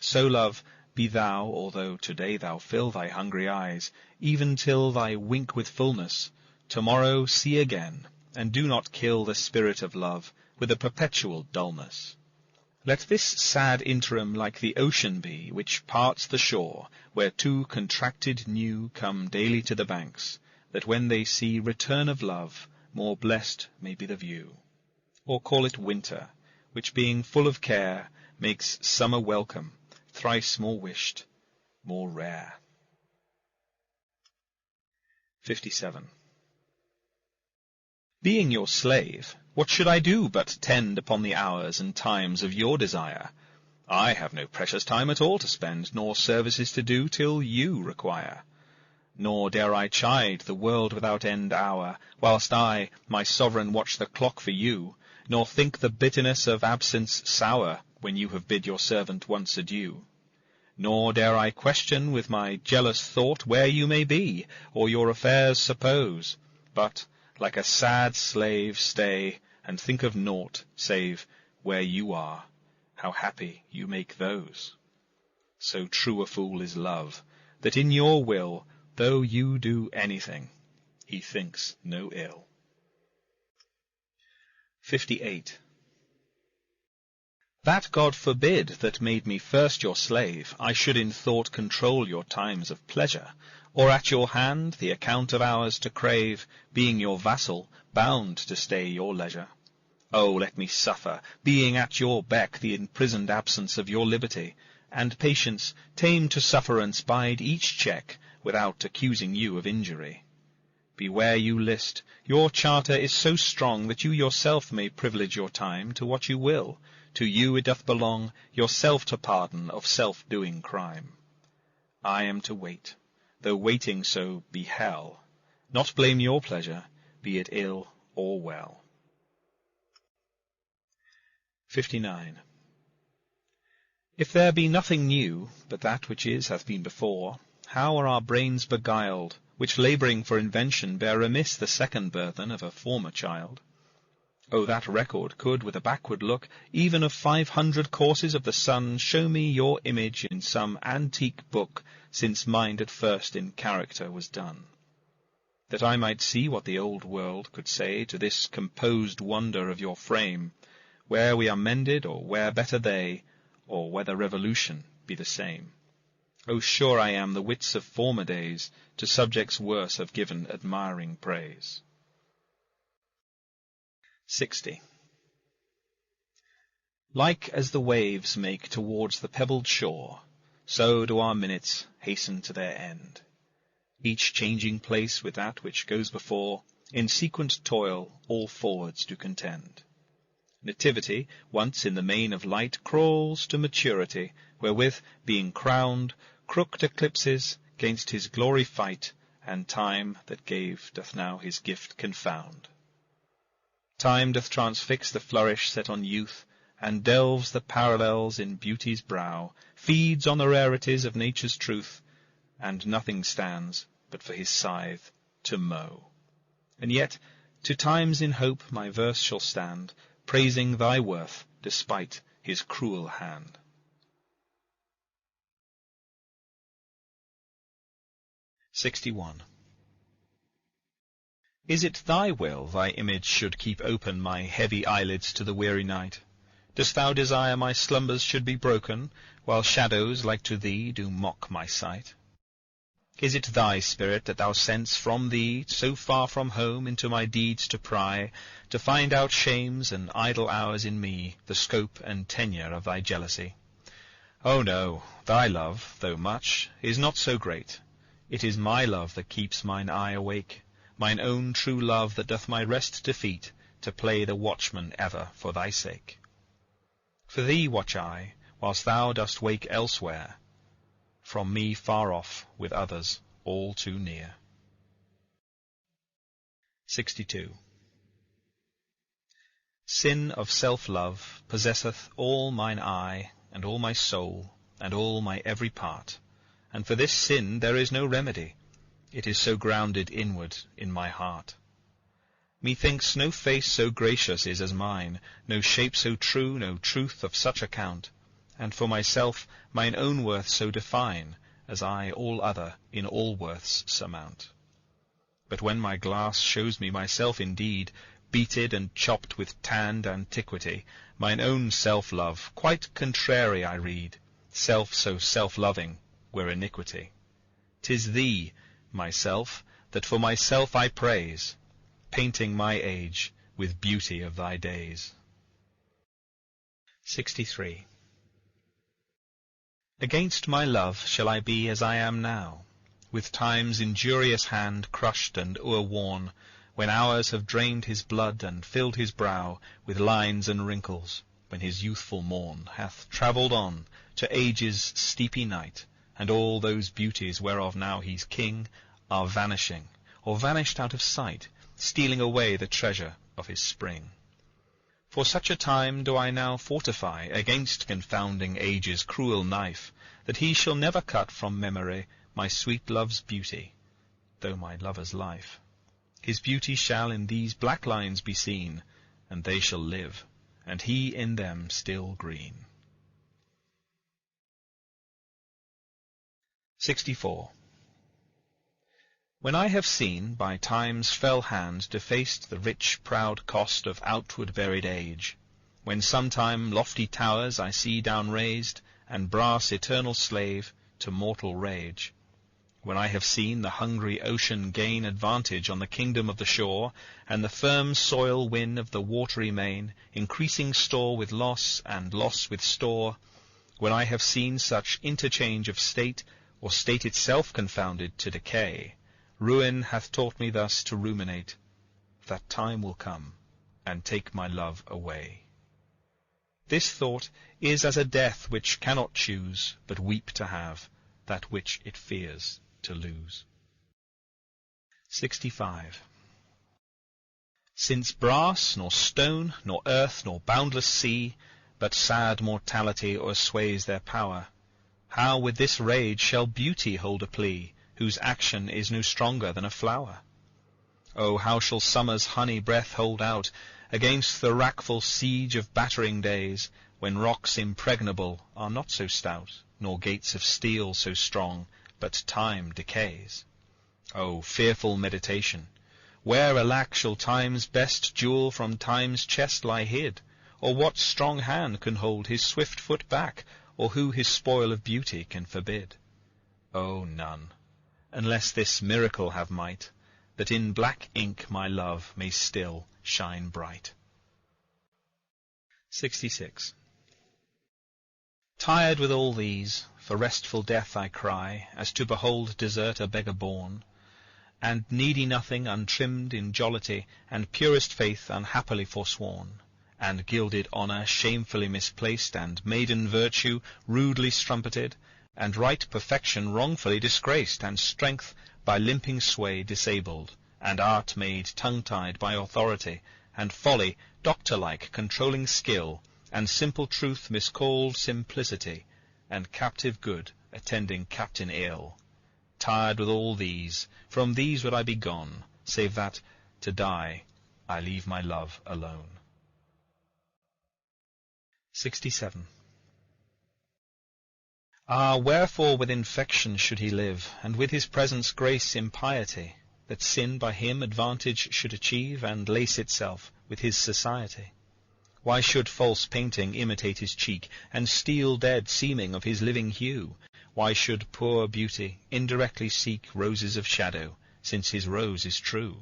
So, love, be thou, although to-day thou fill thy hungry eyes, even till thy wink with fullness, to-morrow see again, and do not kill the spirit of love with a perpetual dullness. Let this sad interim like the ocean be, which parts the shore, where two contracted new come daily to the banks, that when they see return of love, more blessed may be the view. Or call it winter, which being full of care, makes summer welcome, thrice more wished, more rare. 57. Being your slave, what should I do but tend upon the hours and times of your desire? I have no precious time at all to spend, nor services to do till you require. Nor dare I chide the world without end hour, whilst I, my sovereign, watch the clock for you, nor think the bitterness of absence sour, when you have bid your servant once adieu. Nor dare I question with my jealous thought where you may be, or your affairs suppose, but, like a sad slave, stay, and think of naught, save where you are, how happy you make those. So true a fool is love, that in your will, though you do anything, he thinks no ill. 58. That God forbid that made me first your slave, I should in thought control your times of pleasure, or at your hand the account of hours to crave, being your vassal, bound to stay your leisure. Oh, let me suffer, being at your beck, the imprisoned absence of your liberty, and patience, tame to sufferance, bide each check, without accusing you of injury. Beware you list, your charter is so strong that you yourself may privilege your time to what you will. To you it doth belong, yourself to pardon of self-doing crime. I am to wait, though waiting so be hell, not blame your pleasure, be it ill or well. 59. If there be nothing new, but that which is hath been before, how are our brains beguiled, which labouring for invention bear remiss the second burthen of a former child? O that record could, with a backward look, even of 500 courses of the sun, show me your image in some antique book, since mine at first in character was done, that I might see what the old world could say to this composed wonder of your frame, where we are mended, or where better they, or whether revolution be the same. O sure I am the wits of former days to subjects worse have given admiring praise. 60. Like as the waves make towards the pebbled shore, so do our minutes hasten to their end, each changing place with that which goes before, in sequent toil all forwards do contend. Nativity, once in the main of light, crawls to maturity, wherewith, being crowned, crooked eclipses 'gainst his glory fight, and time that gave doth now his gift confound. Time doth transfix the flourish set on youth, and delves the parallels in beauty's brow, feeds on the rarities of nature's truth, and nothing stands but for his scythe to mow. And yet to times in hope my verse shall stand, praising thy worth despite his cruel hand. 61. Is it thy will thy image should keep open my heavy eyelids to the weary night? Dost thou desire my slumbers should be broken, while shadows like to thee do mock my sight? Is it thy spirit that thou send'st from thee, so far from home, into my deeds to pry, to find out shames and idle hours in me, the scope and tenure of thy jealousy? Oh no, thy love, though much, is not so great. It is my love that keeps mine eye awake, mine own true love that doth my rest defeat, to play the watchman ever for thy sake. For thee watch I, whilst thou dost wake elsewhere, from me far off, with others all too near. 62. Sin of self-love possesseth all mine eye, and all my soul, and all my every part, and for this sin there is no remedy, it is so grounded inward in my heart. Methinks no face so gracious is as mine, no shape so true, no truth of such account, and for myself mine own worth so define, as I all other in all worths surmount. But when my glass shows me myself indeed, beated and chopped with tanned antiquity, mine own self-love quite contrary I read, self so self-loving were iniquity. 'Tis thee, myself, that for myself I praise, painting my age with beauty of thy days. 63. Against my love shall I be as I am now, with time's injurious hand crushed and o'erworn, when hours have drained his blood and filled his brow with lines and wrinkles, when his youthful morn hath travelled on to age's steepy night, and all those beauties whereof now he's king are vanishing, or vanished out of sight, stealing away the treasure of his spring. For such a time do I now fortify against confounding age's cruel knife, that he shall never cut from memory my sweet love's beauty, though my lover's life. His beauty shall in these black lines be seen, and they shall live, and he in them still green. 64. When I have seen, by time's fell hand, defaced the rich proud cost of outward buried age, when sometime lofty towers I see down raised, and brass eternal slave to mortal rage, when I have seen the hungry ocean gain advantage on the kingdom of the shore, and the firm soil win of the watery main, increasing store with loss, and loss with store, when I have seen such interchange of state, or state itself confounded to decay, ruin hath taught me thus to ruminate, that time will come, and take my love away. This thought is as a death which cannot choose, but weep to have, that which it fears to lose. 65. Since brass, nor stone, nor earth, nor boundless sea, but sad mortality o'ersways their power, How with this rage shall beauty hold a plea, whose action is no stronger than a flower? Oh, how shall summer's honey breath hold out against the wrackful siege of battering days, when rocks impregnable are not so stout, nor gates of steel so strong, but time decays? Oh, fearful meditation! Where, alack, shall time's best jewel from time's chest lie hid? Or what strong hand can hold his swift foot back, or who his spoil of beauty can forbid? Oh, none, unless this miracle have might, that in black ink my love may still shine bright. 66. Tired with all these, for restful death I cry, as to behold desert a beggar born, and needy nothing untrimmed in jollity, and purest faith unhappily forsworn, and gilded honour shamefully misplaced, and maiden virtue rudely strumpeted, and right perfection wrongfully disgraced, and strength by limping sway disabled, and art made tongue-tied by authority, and folly doctor-like controlling skill, and simple truth miscalled simplicity, and captive good attending captain ill. Tired with all these, from these would I be gone, save that, to die, I leave my love alone. 67. Ah, wherefore with infection should he live, and with his presence grace impiety, that sin by him advantage should achieve, and lace itself with his society? Why should false painting imitate his cheek, and steal dead seeming of his living hue? Why should poor beauty indirectly seek roses of shadow, since his rose is true?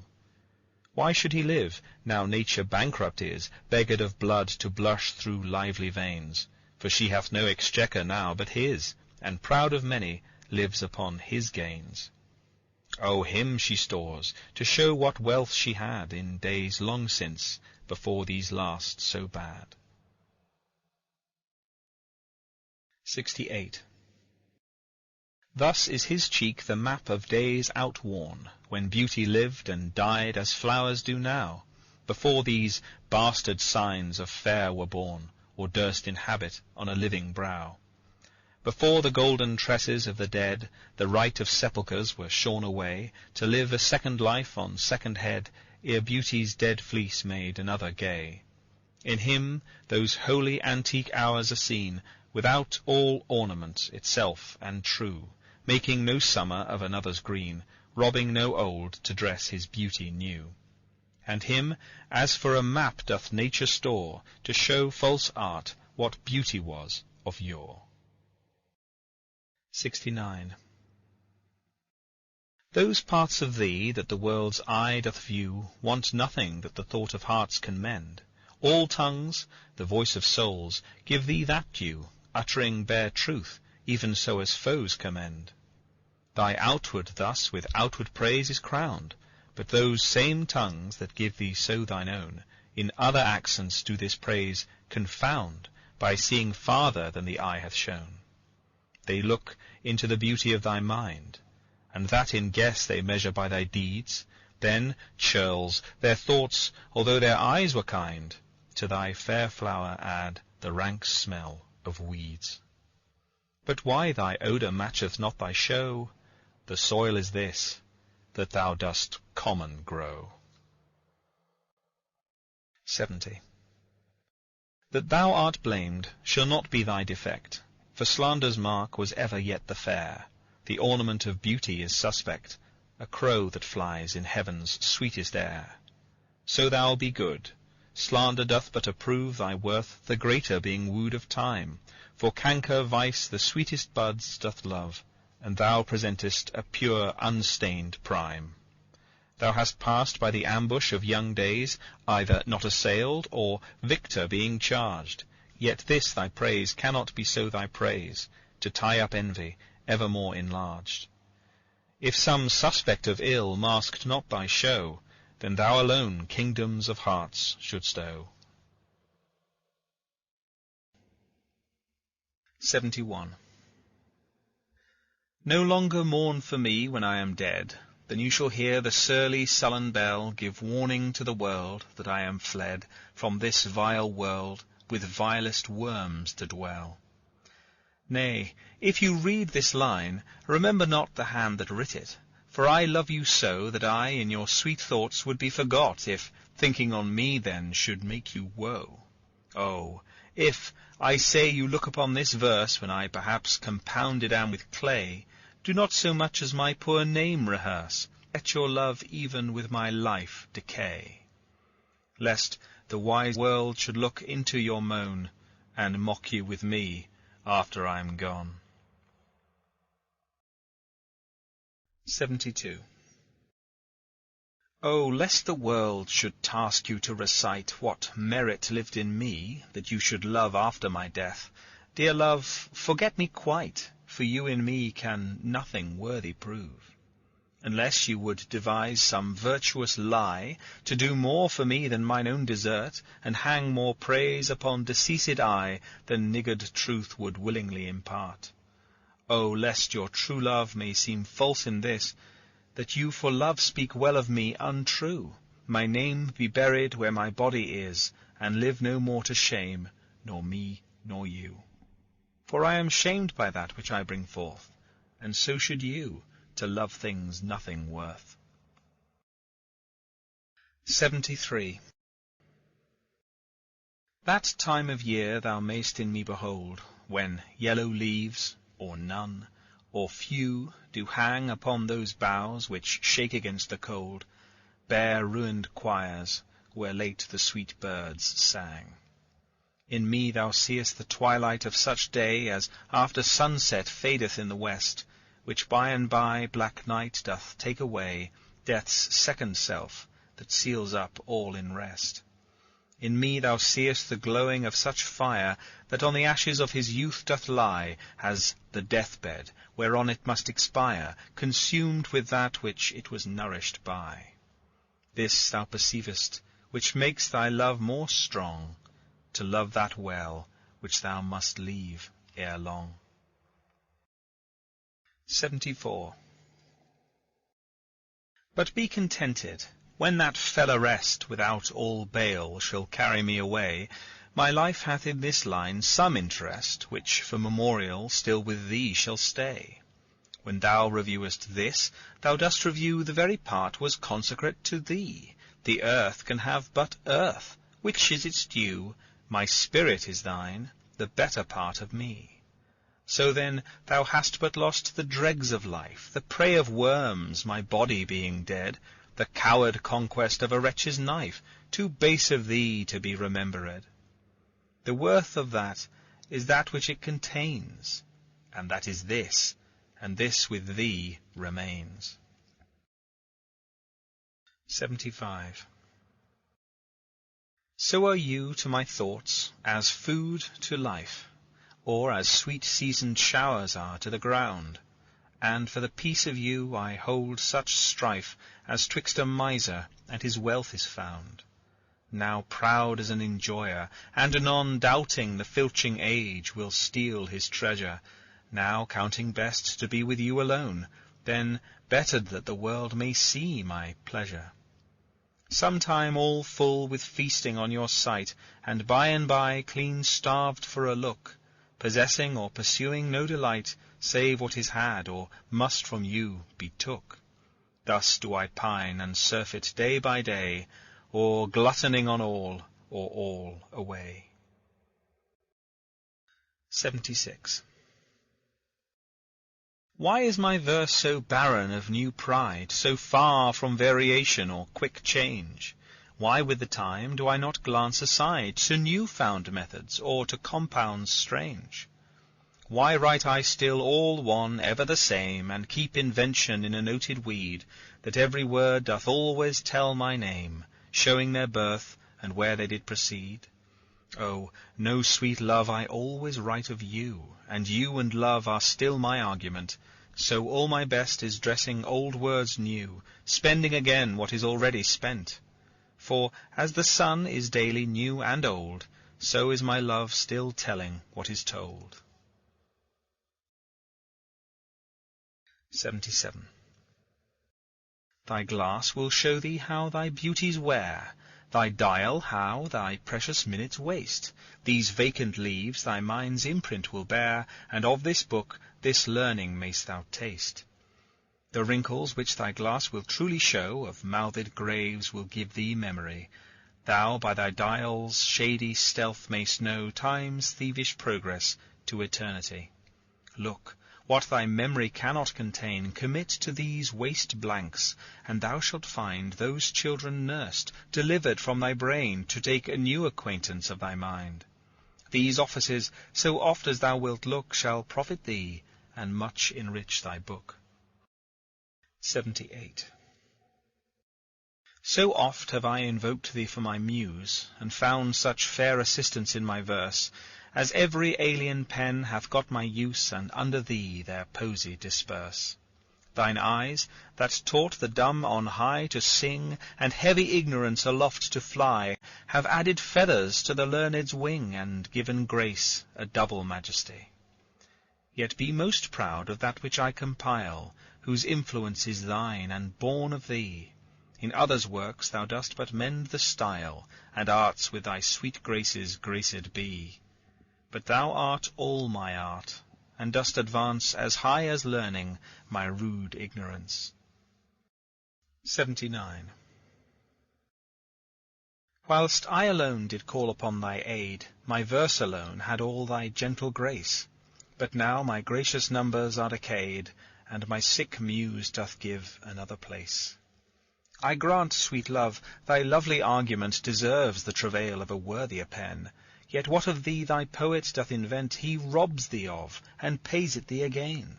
Why should he live, now nature bankrupt is, beggared of blood to blush through lively veins? For she hath no exchequer now but his, and proud of many, lives upon his gains. O him she stores, to show what wealth she had in days long since, before these last so bad. 68. Thus is his cheek the map of days outworn, when beauty lived and died as flowers do now, before these bastard signs of fair were born, or durst inhabit on a living brow. Before the golden tresses of the dead, the rite of sepulchres were shorn away, to live a second life on second head, ere beauty's dead fleece made another gay. In him those holy antique hours are seen, without all ornament, itself and true, making no summer of another's green, robbing no old to dress his beauty new. And him, as for a map doth nature store, to show false art what beauty was of yore. 69. Those parts of thee that the world's eye doth view want nothing that the thought of hearts can mend. All tongues, the voice of souls, give thee that due, uttering bare truth, even so as foes commend. Thy outward thus with outward praise is crowned, but those same tongues that give thee so thine own, in other accents do this praise confound, by seeing farther than the eye hath shown. They look into the beauty of thy mind, and that in guess they measure by thy deeds. Then, churls, their thoughts, although their eyes were kind, to thy fair flower add the rank smell of weeds. But why thy odour matcheth not thy show? The soil is this, that thou dost common grow. 70. That thou art blamed shall not be thy defect, for slander's mark was ever yet the fair. The ornament of beauty is suspect, a crow that flies in heaven's sweetest air. So thou be good. Slander doth but approve thy worth, the greater being wooed of time. For canker vice the sweetest buds doth love, and thou presentest a pure unstained prime. Thou hast passed by the ambush of young days, either not assailed, or victor being charged. Yet this thy praise cannot be so thy praise, to tie up envy, evermore enlarged. If some suspect of ill masked not thy show, then thou alone kingdoms of hearts shouldst owe. 71. No longer mourn for me when I am dead, then you shall hear the surly sullen bell give warning to the world that I am fled from this vile world with vilest worms to dwell. Nay, if you read this line, remember not the hand that writ it. For I love you so, that I in your sweet thoughts would be forgot, if, thinking on me then, should make you woe. Oh, if, I say, you look upon this verse, when I perhaps compounded am with clay, do not so much as my poor name rehearse, let your love even with my life decay. Lest the wise world should look into your moan, and mock you with me after I am gone. 72. Oh, lest the world should task you to recite what merit lived in me, that you should love after my death, dear love, forget me quite, for you in me can nothing worthy prove. Unless you would devise some virtuous lie, to do more for me than mine own desert, and hang more praise upon deceased eye than niggard truth would willingly impart. Oh, lest your true love may seem false in this, that you for love speak well of me untrue, my name be buried where my body is, and live no more to shame, nor me nor you. For I am shamed by that which I bring forth, and so should you, to love things nothing worth. 73. That time of year thou mayst in me behold, when yellow leaves, or none, or few, do hang upon those boughs which shake against the cold, bare ruined choirs, where late the sweet birds sang. In me thou seest the twilight of such day as after sunset fadeth in the west, which by and by black night doth take away, death's second self, that seals up all in rest. In me thou seest the glowing of such fire, that on the ashes of his youth doth lie, as the death-bed, whereon it must expire, consumed with that which it was nourished by. This thou perceivest, which makes thy love more strong, to love that well, which thou must leave ere long. 74. But be contented, when that fell arrest without all bail shall carry me away, my life hath in this line some interest, which for memorial still with thee shall stay. When thou reviewest this, thou dost review the very part was consecrate to thee. The earth can have but earth, which is its due. My spirit is thine, the better part of me. So then thou hast but lost the dregs of life, the prey of worms, my body being dead, the coward conquest of a wretch's knife, too base of thee to be remembered. The worth of that is that which it contains, and that is this, and this with thee remains. 75. So are you to my thoughts as food to life, or as sweet seasoned showers are to the ground. And for the peace of you I hold such strife as twixt a miser and his wealth is found. Now proud as an enjoyer, and anon doubting the filching age will steal his treasure, now counting best to be with you alone, then bettered that the world may see my pleasure. Sometime all full with feasting on your sight, and by clean starved for a look, possessing or pursuing no delight, save what is had or must from you be took. Thus do I pine and surfeit day by day, or gluttoning on all, or all away. 76. Why is my verse so barren of new pride, so far from variation or quick change? Why with the time do I not glance aside to new-found methods, or to compounds strange? Why write I still all one, ever the same, and keep invention in a noted weed, that every word doth always tell my name, showing their birth and where they did proceed? Oh, no sweet love I always write of you, and you and love are still my argument. So all my best is dressing old words new, spending again what is already spent. For as the sun is daily new and old, so is my love still telling what is told. 77. Thy glass will show thee how thy beauties wear, Thy dial how thy precious minutes waste. These vacant leaves thy mind's imprint will bear, and of this book this learning mayst thou taste. The wrinkles which thy glass will truly show of mouthed graves will give thee memory. Thou by thy dial's shady stealth mayst know time's thievish progress to eternity. Look, what thy memory cannot contain, commit to these waste blanks, and thou shalt find those children nursed, delivered from thy brain, to take a new acquaintance of thy mind. These offices, so oft as thou wilt look, shall profit thee, and much enrich thy book. 78. So oft have I invoked thee for my muse, and found such fair assistance in my verse, as every alien pen hath got my use, and under thee their posy disperse. Thine eyes, that taught the dumb on high to sing, and heavy ignorance aloft to fly, have added feathers to the learned's wing, and given grace a double majesty. Yet be most proud of that which I compile, whose influence is thine, and born of thee. In others' works thou dost but mend the style, and arts with thy sweet graces graced be. But thou art all my art, and dost advance as high as learning my rude ignorance. 79. Whilst I alone did call upon thy aid, my verse alone had all thy gentle grace. But now my gracious numbers are decayed, and my sick muse doth give another place. I grant, sweet love, thy lovely argument deserves the travail of a worthier pen. Yet what of thee thy poet doth invent, he robs thee of, and pays it thee again.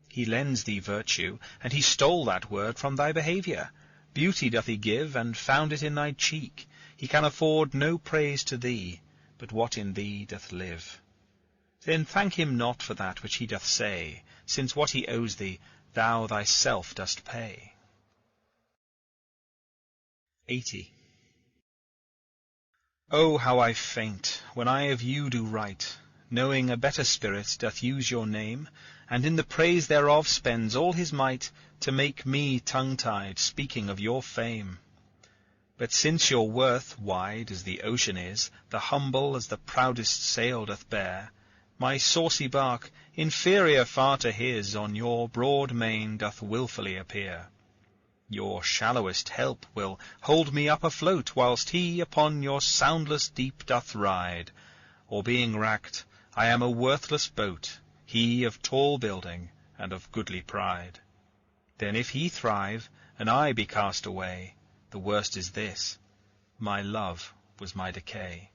He lends thee virtue, and he stole that word from thy behaviour. Beauty doth he give, and found it in thy cheek. He can afford no praise to thee, but what in thee doth live. Then thank him not for that which he doth say, since what he owes thee, thou thyself dost pay. 80. Oh, how I faint, when I of you do write, knowing a better spirit doth use your name, and in the praise thereof spends all his might, to make me tongue-tied, speaking of your fame. But since your worth wide as the ocean is, the humble as the proudest sail doth bear, my saucy bark, inferior far to his, on your broad main doth wilfully appear. Your shallowest help will hold me up afloat, whilst he upon your soundless deep doth ride. Or being wracked, I am a worthless boat, he of tall building and of goodly pride. Then if he thrive, and I be cast away, the worst is this, my love was my decay.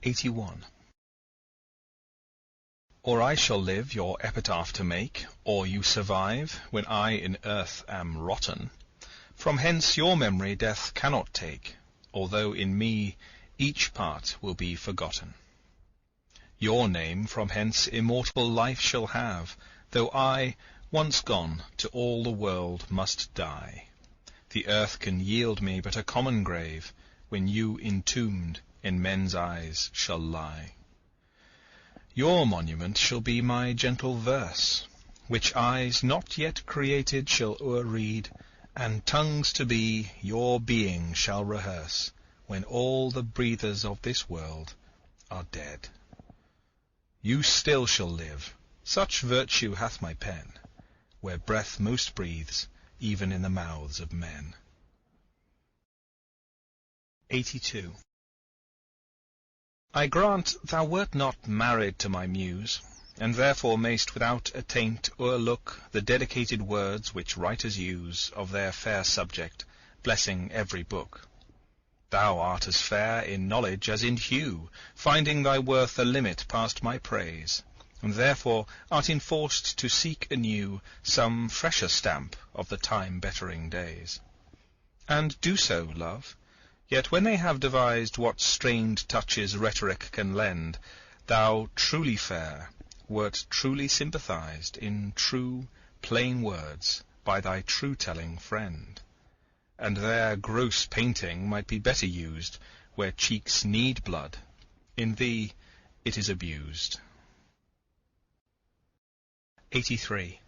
81. Or I shall live your epitaph to make, or you survive, when I in earth am rotten. From hence your memory death cannot take, although in me each part will be forgotten. Your name from hence immortal life shall have, though I, once gone, to all the world must die. The earth can yield me but a common grave, when you entombed in men's eyes shall lie. Your monument shall be my gentle verse, which eyes not yet created shall o'erread, and tongues to be your being shall rehearse, when all the breathers of this world are dead. You still shall live, such virtue hath my pen, where breath most breathes, even in the mouths of men. 82. I grant thou wert not married to my muse, and therefore mayst without attaint o'erlook the dedicated words which writers use of their fair subject, blessing every book. Thou art as fair in knowledge as in hue, finding thy worth a limit past my praise, and therefore art enforced to seek anew some fresher stamp of the time-bettering days. And do so, love. Yet when they have devised what strained touches rhetoric can lend, thou, truly fair, wert truly sympathized in true, plain words by thy true-telling friend. And their gross painting might be better used where cheeks need blood. In thee it is abused. 83.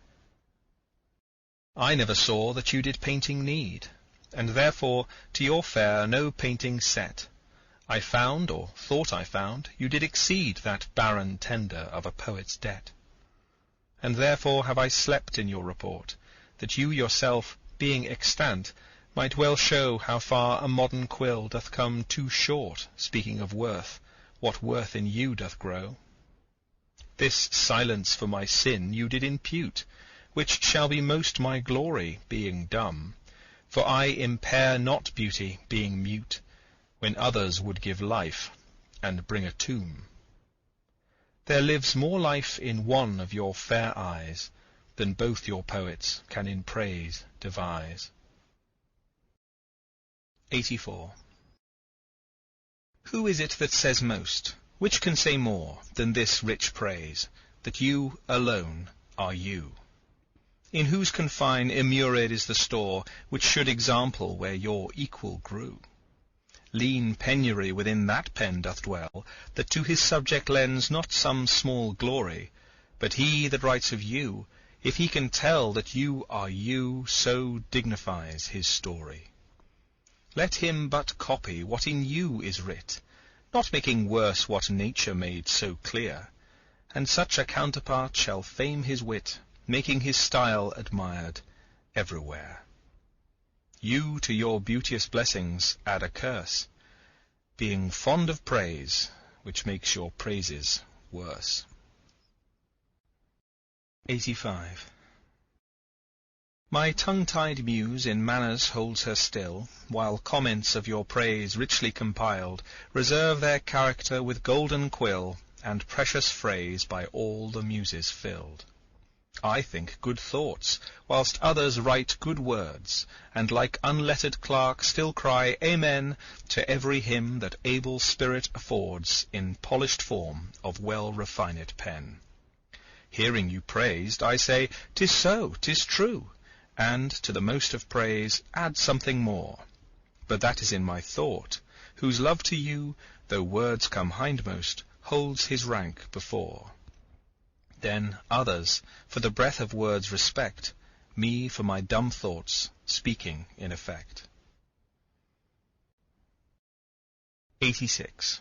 I never saw that you did painting need. and therefore to your fair no painting set. I found, or thought I found, you did exceed that barren tender of a poet's debt. And therefore have I slept in your report, that you yourself, being extant, might well show how far a modern quill doth come too short, speaking of worth, what worth in you doth grow. This silence for my sin you did impute, which shall be most my glory, being dumb. For I impair not beauty, being mute, when others would give life, and bring a tomb. There lives more life in one of your fair eyes, than both your poets can in praise devise. 84. Who is it that says most, which can say more, than this rich praise, that you alone are you? In whose confine immured is the store, which should example where your equal grew? Lean penury within that pen doth dwell, that to his subject lends not some small glory, but he that writes of you, if he can tell that you are you, so dignifies his story. Let him but copy what in you is writ, not making worse what nature made so clear, and such a counterpart shall fame his wit, making his style admired everywhere. You to your beauteous blessings add a curse, being fond of praise, which makes your praises worse. 85. My tongue-tied muse in manners holds her still, while comments of your praise richly compiled reserve their character with golden quill, and precious phrase by all the muses filled. I think good thoughts, whilst others write good words, and like unlettered clerk still cry Amen to every hymn that able spirit affords in polished form of well-refined pen. Hearing you praised, I say, 'Tis so, 'tis true, and to the most of praise add something more. But that is in my thought, whose love to you, though words come hindmost, holds his rank before. Then others, for the breath of words respect, me for my dumb thoughts, speaking in effect. 86.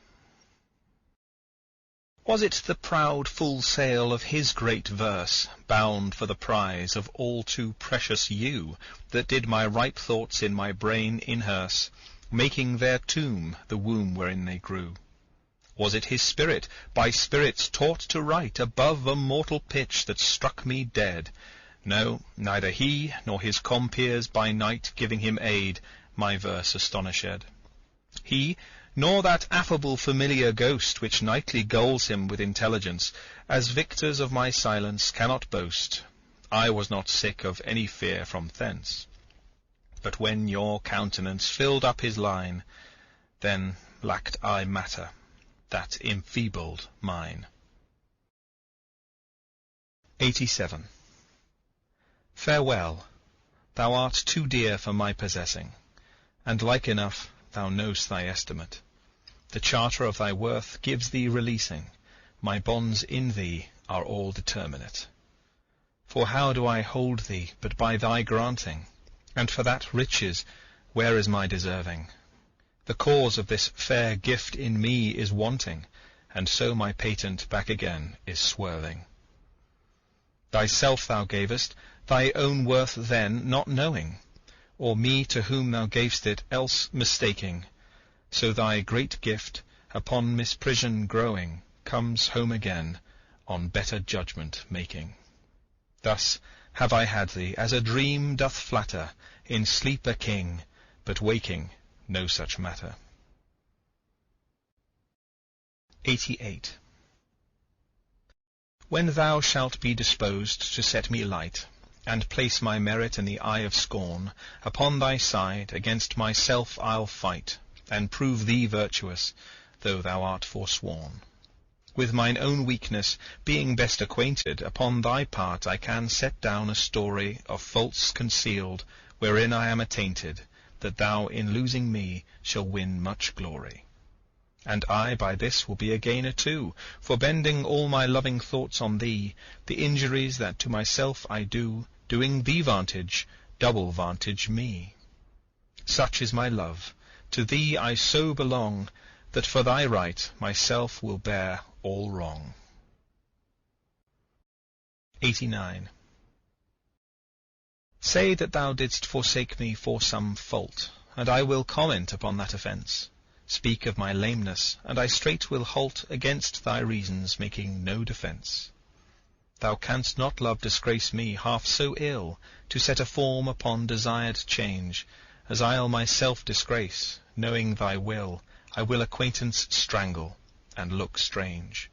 Was it the proud full sail of his great verse, bound for the prize of all too precious you, that did my ripe thoughts in my brain inhearse, making their tomb the womb wherein they grew? Was it his spirit, by spirits taught to write above a mortal pitch that struck me dead? No, neither he, nor his compeers by night giving him aid, my verse astonished. He, nor that affable familiar ghost which nightly gulls him with intelligence, as victors of my silence cannot boast. I was not sick of any fear from thence. But when your countenance filled up his line, then lacked I matter, that enfeebled mine. 87. Farewell, thou art too dear for my possessing, and like enough thou know'st thy estimate. The charter of thy worth gives thee releasing, my bonds in thee are all determinate. For how do I hold thee but by thy granting? And for that riches, where is my deserving? The cause of this fair gift in me is wanting, and so my patent back again is swerving. Thyself thou gavest, thy own worth then not knowing, or me to whom thou gav'st it else mistaking, so thy great gift, upon misprision growing, comes home again, on better judgment making. Thus have I had thee, as a dream doth flatter, in sleep a king, but waking no such matter. 88. When thou shalt be disposed to set me light, and place my merit in the eye of scorn, upon thy side against myself I'll fight, and prove thee virtuous, though thou art forsworn. With mine own weakness, being best acquainted, upon thy part I can set down a story of faults concealed, wherein I am attainted, that thou in losing me shall win much glory. And I by this will be a gainer too, for bending all my loving thoughts on thee, the injuries that to myself I do, doing thee vantage, double vantage me. Such is my love. To thee I so belong, that for thy right myself will bear all wrong. 89. Say that thou didst forsake me for some fault, and I will comment upon that offence. Speak of my lameness, and I straight will halt against thy reasons, making no defence. Thou canst not, love, disgrace me half so ill, to set a form upon desired change, as I'll myself disgrace, knowing thy will, I will acquaintance strangle, and look strange.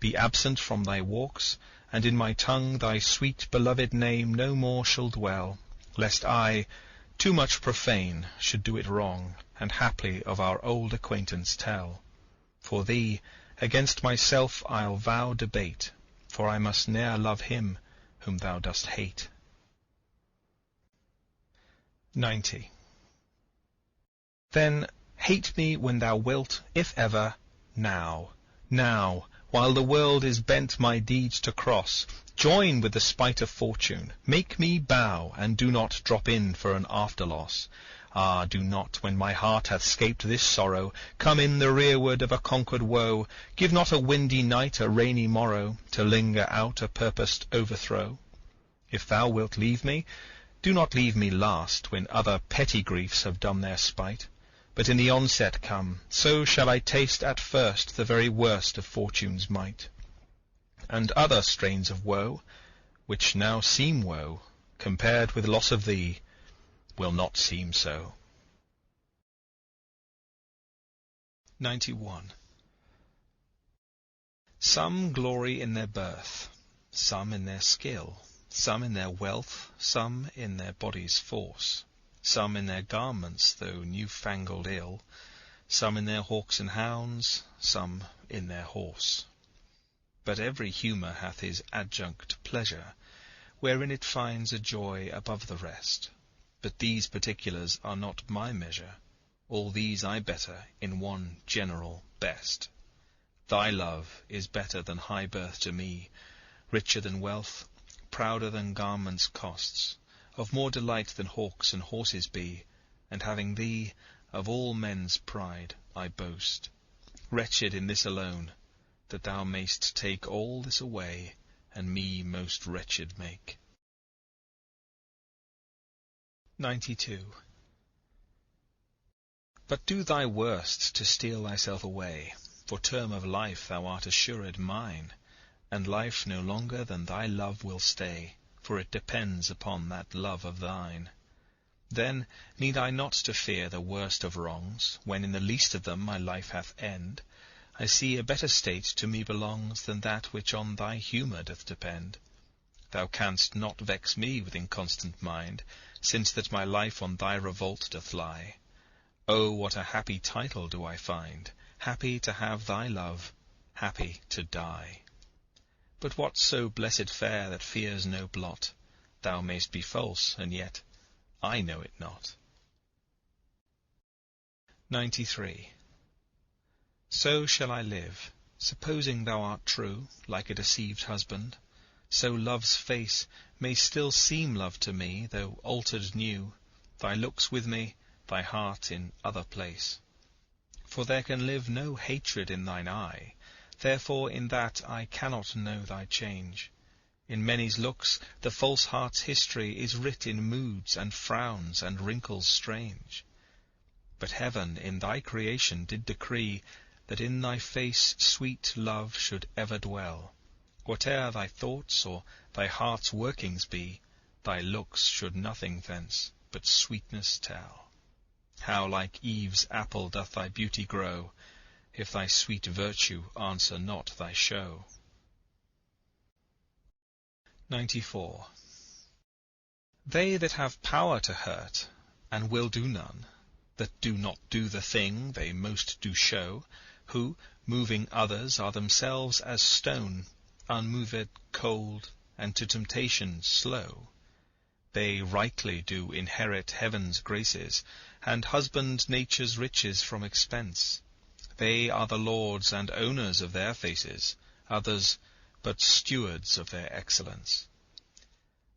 Be absent from thy walks, and in my tongue thy sweet beloved name no more shall dwell, lest I, too much profane, should do it wrong, and haply of our old acquaintance tell. For thee, against myself I'll vow debate, for I must ne'er love him whom thou dost hate. 90. Then hate me when thou wilt, if ever, now, while the world is bent my deeds to cross. Join with the spite of fortune, make me bow, and do not drop in for an after-loss. Ah, do not, when my heart hath scaped this sorrow, come in the rearward of a conquered woe. Give not a windy night a rainy morrow, to linger out a purposed overthrow. If thou wilt leave me, do not leave me last, when other petty griefs have done their spite, but in the onset come, so shall I taste at first the very worst of fortune's might. And other strains of woe, which now seem woe, compared with loss of thee, will not seem so. 91. Some glory in their birth, some in their skill, some in their wealth, some in their body's force, some in their garments, though new-fangled ill, some in their hawks and hounds, some in their horse. But every humour hath his adjunct pleasure, wherein it finds a joy above the rest. But these particulars are not my measure, all these I better in one general best. Thy love is better than high birth to me, richer than wealth, prouder than garments' costs, of more delight than hawks and horses be, and having thee, of all men's pride I boast. Wretched in this alone, that thou mayst take all this away, and me most wretched make. 92. But do thy worst to steal thyself away, for term of life thou art assured mine, and life no longer than thy love will stay, for it depends upon that love of thine. Then need I not to fear the worst of wrongs, when in the least of them my life hath end. I see a better state to me belongs than that which on thy humour doth depend. Thou canst not vex me with inconstant mind, since that my life on thy revolt doth lie. Oh, what a happy title do I find, happy to have thy love, happy to die. But what so blessed fair that fears no blot? Thou mayst be false, and yet I know it not. 93. So shall I live, supposing thou art true, like a deceived husband. So love's face may still seem love to me, though altered new, thy looks with me, thy heart in other place. For there can live no hatred in thine eye, therefore in that I cannot know thy change. In many's looks the false heart's history is writ in moods and frowns and wrinkles strange. But heaven in thy creation did decree that in thy face sweet love should ever dwell. Whate'er thy thoughts or thy heart's workings be, thy looks should nothing thence but sweetness tell. How like Eve's apple doth thy beauty grow, if thy sweet virtue answer not thy show. 94. They that have power to hurt, and will do none, that do not do the thing they most do show, who, moving others, are themselves as stone, unmoved, cold, and to temptation slow. They rightly do inherit heaven's graces, and husband nature's riches from expense. They are the lords and owners of their faces, others but stewards of their excellence.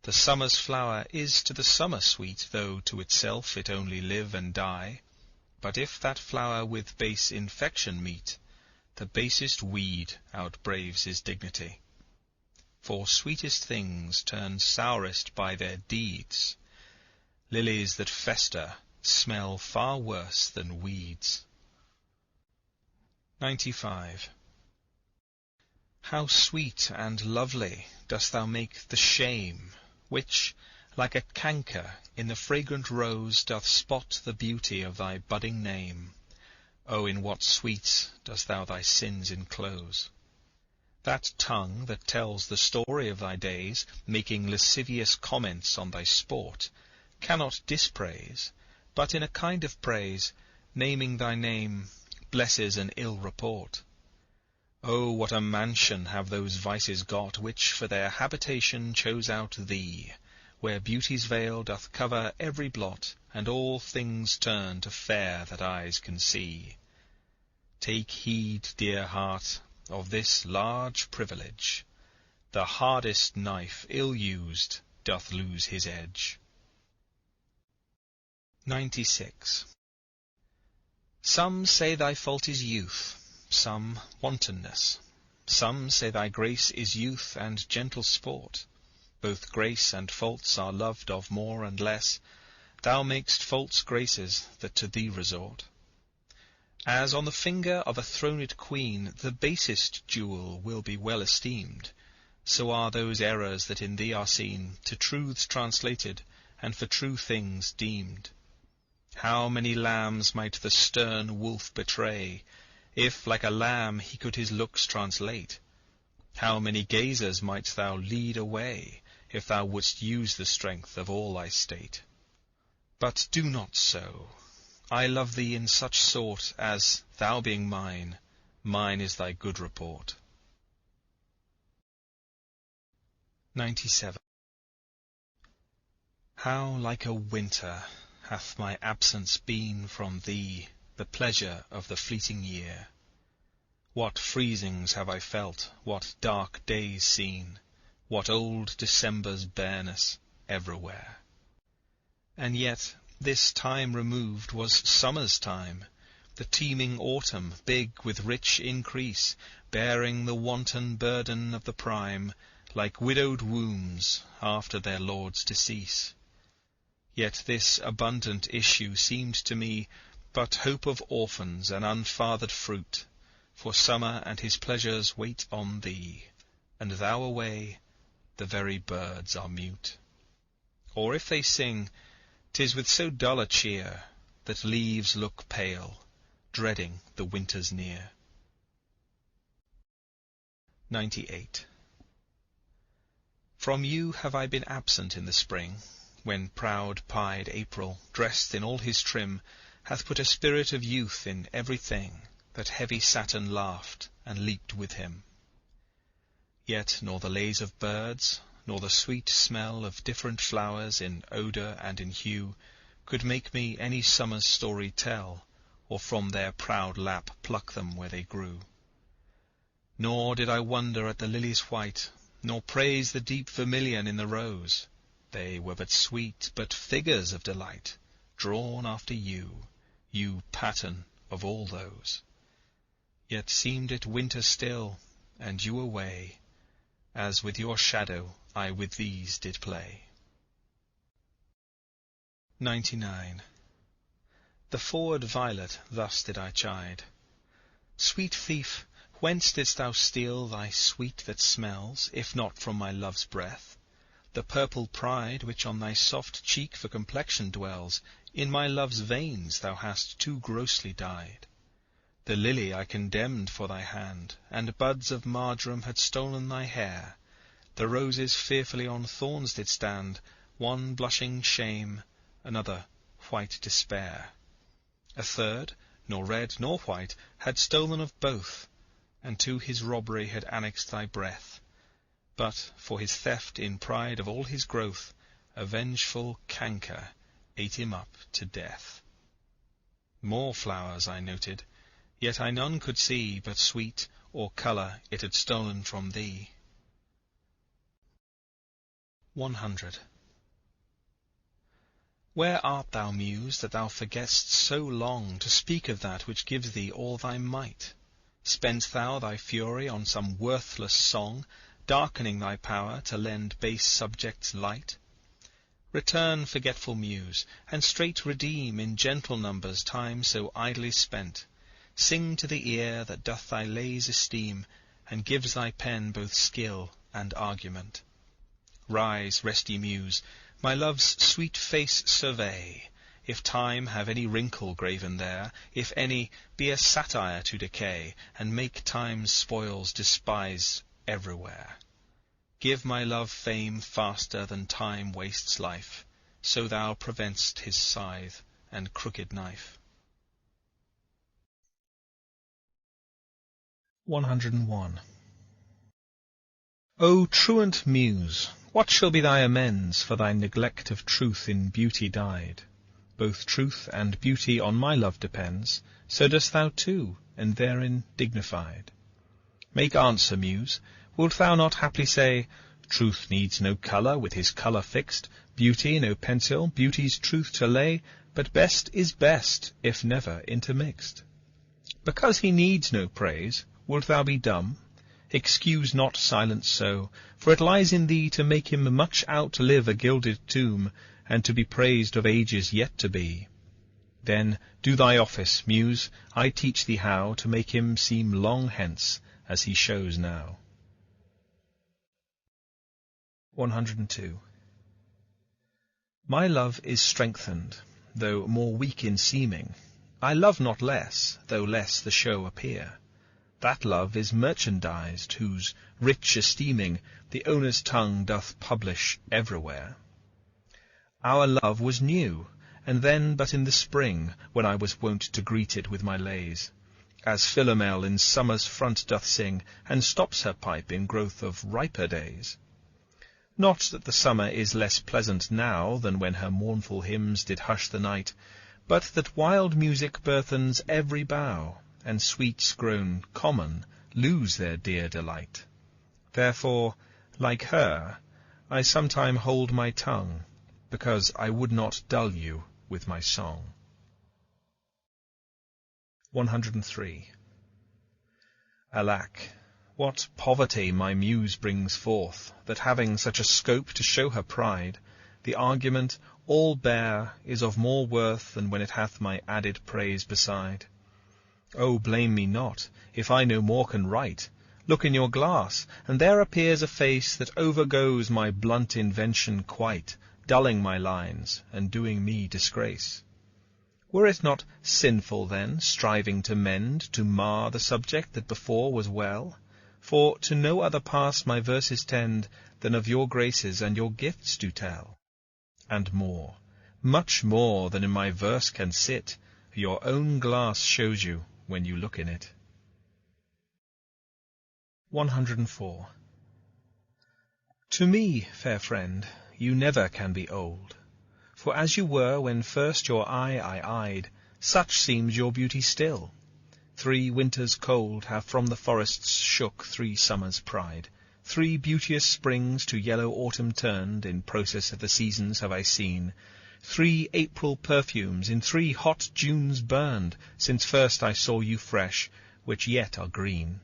The summer's flower is to the summer sweet, though to itself it only live and die. But if that flower with base infection meet, the basest weed outbraves his dignity. For sweetest things turn sourest by their deeds. Lilies that fester smell far worse than weeds. 95. How sweet and lovely dost thou make the shame, which, like a canker in the fragrant rose, doth spot the beauty of thy budding name. O in what sweets dost thou thy sins enclose! That tongue that tells the story of thy days, making lascivious comments on thy sport, cannot dispraise, but in a kind of praise, naming thy name, blesses an ill report. O what a mansion have those vices got, which for their habitation chose out thee, where beauty's veil doth cover every blot, and all things turn to fair that eyes can see. Take heed, dear heart, of this large privilege. The hardest knife, ill used, doth lose his edge. 96. Some say thy fault is youth, some wantonness. Some say thy grace is youth and gentle sport. Both grace and faults are loved of more and less. Thou makest faults graces that to thee resort. As on the finger of a throned queen the basest jewel will be well esteemed, so are those errors that in thee are seen, to truths translated, and for true things deemed. How many lambs might the stern wolf betray, if like a lamb he could his looks translate? How many gazers might thou lead away, if thou wouldst use the strength of all thy state? But do not so. I love thee in such sort as, thou being mine, mine is thy good report. 97. How like a winter hath my absence been from thee, the pleasure of the fleeting year! What freezings have I felt, what dark days seen, what old December's bareness everywhere! And yet this time removed was summer's time, the teeming autumn, big with rich increase, bearing the wanton burden of the prime, like widowed wombs after their lord's decease. Yet this abundant issue seemed to me but hope of orphans and unfathered fruit, for summer and his pleasures wait on thee, and thou away, the very birds are mute. Or if they sing, 'tis with so dull a cheer, that leaves look pale, dreading the winter's near. 98. From you have I been absent in the spring, when proud pied April, dressed in all his trim, hath put a spirit of youth in everything, that heavy Saturn laughed and leaped with him. Yet nor the lays of birds, nor the sweet smell of different flowers in odour and in hue, could make me any summer's story tell, or from their proud lap pluck them where they grew. Nor did I wonder at the lily's white, nor praise the deep vermilion in the rose. They were but sweet, but figures of delight, drawn after you, you pattern of all those. Yet seemed it winter still, and you away, as with your shadow I with these did play. 99. The forward violet thus did I chide: Sweet thief, whence didst thou steal thy sweet that smells, if not from my love's breath? The purple pride which on thy soft cheek for complexion dwells, in my love's veins thou hast too grossly dyed. The lily I condemned for thy hand, and buds of marjoram had stolen thy hair. The roses fearfully on thorns did stand, one blushing shame, another white despair. A third, nor red nor white, had stolen of both, and to his robbery had annexed thy breath. But for his theft in pride of all his growth, a vengeful canker ate him up to death. More flowers I noted, yet I none could see but sweet or colour it had stolen from thee. 100. Where art thou, Muse, that thou forgett'st so long to speak of that which gives thee all thy might? Spent thou thy fury on some worthless song, darkening thy power to lend base subjects light? Return, forgetful Muse, and straight redeem in gentle numbers time so idly spent. Sing to the ear that doth thy lays esteem, and gives thy pen both skill and argument. Rise, resty Muse, my love's sweet face survey, if time have any wrinkle graven there, if any be a satire to decay, and make time's spoils despise everywhere. Give my love fame faster than time wastes life, so thou prevent'st his scythe and crooked knife. 101. O truant Muse, what shall be thy amends for thy neglect of truth in beauty dyed? Both truth and beauty on my love depends, so dost thou too, and therein dignified. Make answer, Muse, wilt thou not haply say, truth needs no colour with his colour fixed, beauty no pencil, beauty's truth to lay, but best is best, if never intermixed? Because he needs no praise, wilt thou be dumb? Excuse not silence so, for it lies in thee to make him much outlive a gilded tomb, and to be praised of ages yet to be. Then do thy office, Muse, I teach thee how to make him seem long hence, as he shows now. 102. My love is strengthened, though more weak in seeming. I love not less, though less the show appear. That love is merchandised, whose rich esteeming the owner's tongue doth publish everywhere. Our love was new, and then but in the spring, when I was wont to greet it with my lays, as Philomel in summer's front doth sing, and stops her pipe in growth of riper days. Not that the summer is less pleasant now than when her mournful hymns did hush the night, but that wild music burthens every bough, and sweets grown common lose their dear delight. Therefore, like her, I sometime hold my tongue, because I would not dull you with my song. 103. Alack, what poverty my Muse brings forth, that having such a scope to show her pride, the argument all bare is of more worth than when it hath my added praise beside. O blame me not, if I no more can write. Look in your glass, and there appears a face that overgoes my blunt invention quite, dulling my lines, and doing me disgrace. Were it not sinful, then, striving to mend, to mar the subject that before was well? For to no other pass my verses tend, than of your graces and your gifts do tell. And more, much more than in my verse can sit, your own glass shows you when you look in it. 104. To me, fair friend, you never can be old, for as you were when first your eye I eyed, such seems your beauty still. 3 winters cold have from the forests shook 3 summers' pride. 3 beauteous springs to yellow autumn turned, in process of the seasons have I seen. 3 April perfumes in 3 hot Junes burned, since first I saw you fresh, which yet are green.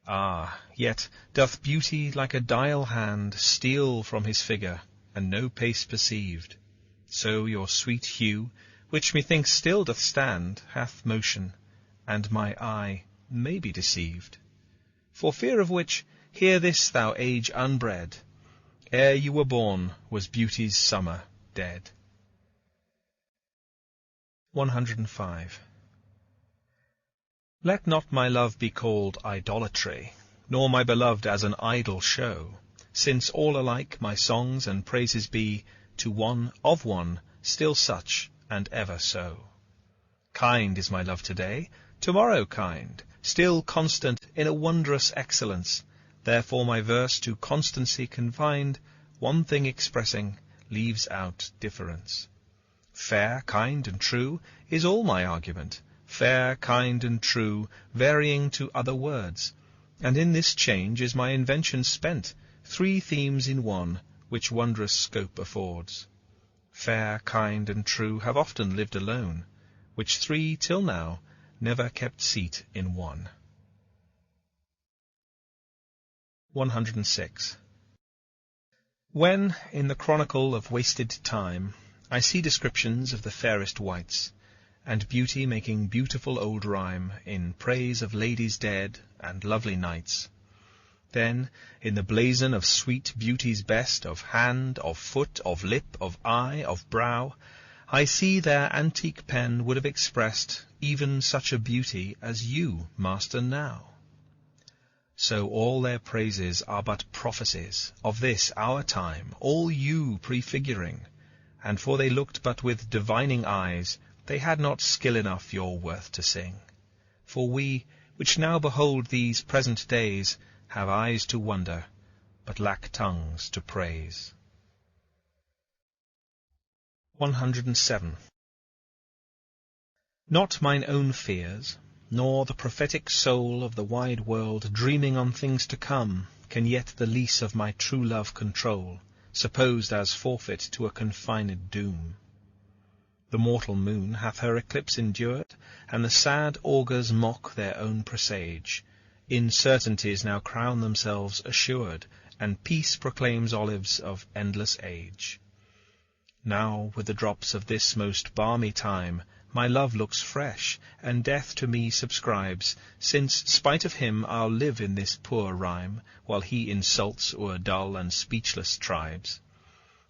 Ah, yet doth beauty like a dial hand steal from his figure, and no pace perceived. So your sweet hue, which methinks still doth stand, hath motion, and my eye may be deceived. For fear of which, hear this, thou age unbred, ere you were born was beauty's summer dead. 105. Let not my love be called idolatry, nor my beloved as an idol show, since all alike my songs and praises be to one of one, still such, and ever so. Kind is my love today, tomorrow kind, still constant in a wondrous excellence, therefore my verse to constancy confined, one thing expressing, leaves out difference. Fair, kind, and true is all my argument, fair, kind, and true, varying to other words, and in this change is my invention spent, 3 themes in one, which wondrous scope affords. Fair, kind, and true have often lived alone, which three till now never kept seat in one. 106. When, in the chronicle of wasted time, I see descriptions of the fairest wights, and beauty making beautiful old rhyme in praise of ladies dead and lovely knights, then, in the blazon of sweet beauty's best, of hand, of foot, of lip, of eye, of brow, I see their antique pen would have expressed even such a beauty as you master now. So all their praises are but prophecies of this our time, all you prefiguring, and for they looked but with divining eyes, they had not skill enough your worth to sing. For we, which now behold these present days, have eyes to wonder, but lack tongues to praise. 107. Not mine own fears, nor the prophetic soul of the wide world dreaming on things to come, can yet the lease of my true love control, supposed as forfeit to a confined doom. The mortal moon hath her eclipse endured, and the sad augurs mock their own presage. Incertainties now crown themselves assured, and peace proclaims olives of endless age. Now, with the drops of this most balmy time, my love looks fresh, and death to me subscribes, since, spite of him, I'll live in this poor rhyme, while he insults o'er dull and speechless tribes.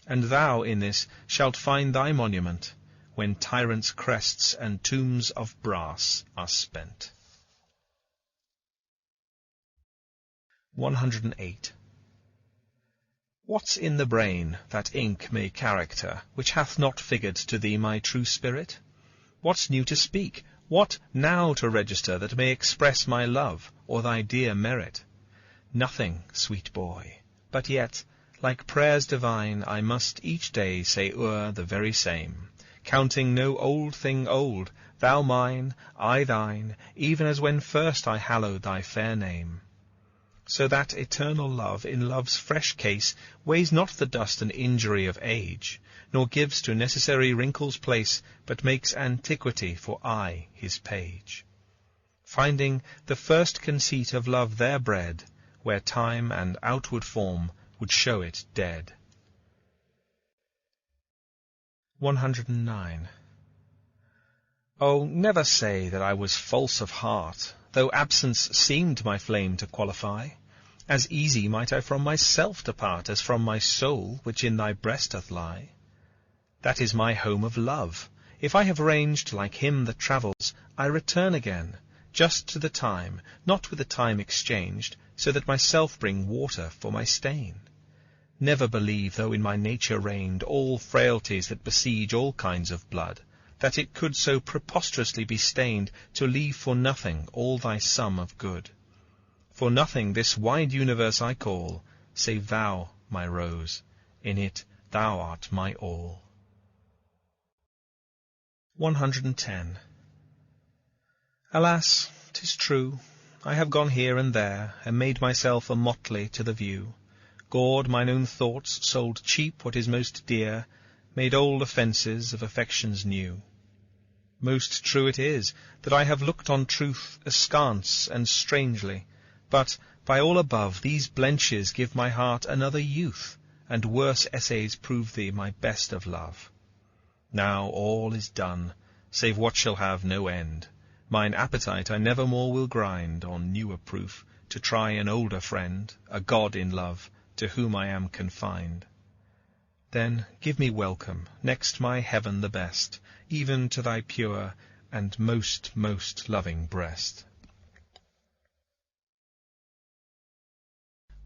And thou, in this, shalt find thy monument, when tyrants' crests and tombs of brass are spent. 108. What's in the brain that ink may character, which hath not figured to thee my true spirit? What's new to speak? What now to register that may express my love, or thy dear merit? Nothing, sweet boy, but yet, like prayers divine, I must each day say o'er the very same, counting no old thing old, thou mine, I thine, even as when first I hallowed thy fair name. So that eternal love in love's fresh case weighs not the dust and injury of age, nor gives to necessary wrinkles place, but makes antiquity for aye his page. Finding the first conceit of love there bred, where time and outward form would show it dead. 109. Oh, never say that I was false of heart, though absence seemed my flame to qualify. As easy might I from myself depart, as from my soul, which in thy breast doth lie. That is my home of love. If I have ranged like him that travels, I return again, just to the time, not with the time exchanged, so that myself bring water for my stain. Never believe, though in my nature reigned all frailties that besiege all kinds of blood, that it could so preposterously be stained to leave for nothing all thy sum of good. For nothing this wide universe I call, save thou, my rose, in it thou art my all. 110. Alas, 'tis true, I have gone here and there, and made myself a motley to the view, gored mine own thoughts, sold cheap what is most dear, made old offences of affections new. Most true it is, that I have looked on truth askance and strangely, but, by all above, these blenches give my heart another youth, and worse essays prove thee my best of love. Now all is done, save what shall have no end. Mine appetite I never more will grind on newer proof, to try an older friend, a god in love, to whom I am confined. Then give me welcome, next my heaven the best, even to thy pure and most, most loving breast.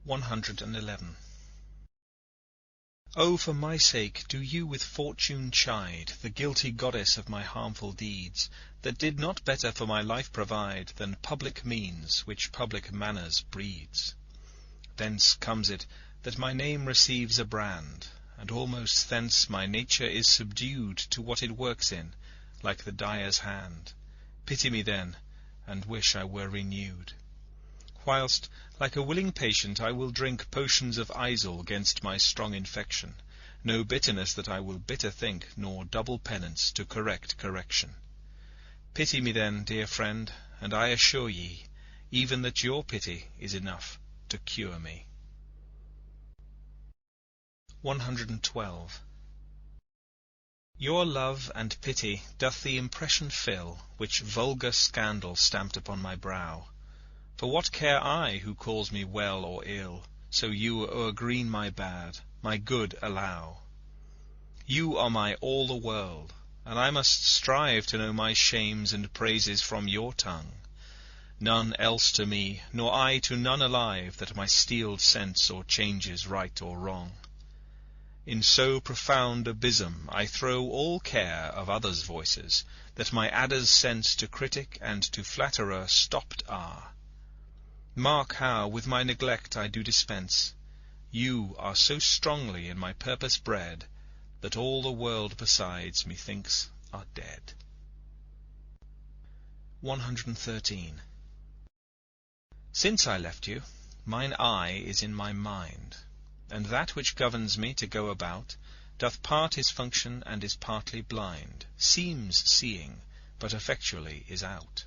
111. Oh, for my sake, do you with fortune chide the guilty goddess of my harmful deeds, that did not better for my life provide than public means, which public manners breeds. Thence comes it that my name receives a brand, and almost thence my nature is subdued to what it works in, like the dyer's hand. Pity me then, and wish I were renewed. whilst, like a willing patient, I will drink potions of Isel 'gainst my strong infection, no bitterness that I will bitter think, nor double penance to correct correction. Pity me then, dear friend, and I assure ye, even that your pity is enough to cure me. 112. Your love and pity doth the impression fill, which vulgar scandal stamped upon my brow. For what care I who calls me well or ill, so you o'ergreen my bad, my good allow? You are my all the world, and I must strive to know my shames and praises from your tongue. None else to me, nor I to none alive, that my steeled sense or changes right or wrong. In so profound abysm I throw all care of others' voices, that my adder's sense to critic and to flatterer stopped are. Mark how with my neglect I do dispense. You are so strongly in my purpose bred, that all the world besides, methinks, are dead. 113. Since I left you, mine eye is in my mind, and that which governs me to go about doth part his function and is partly blind, seems seeing, but effectually is out.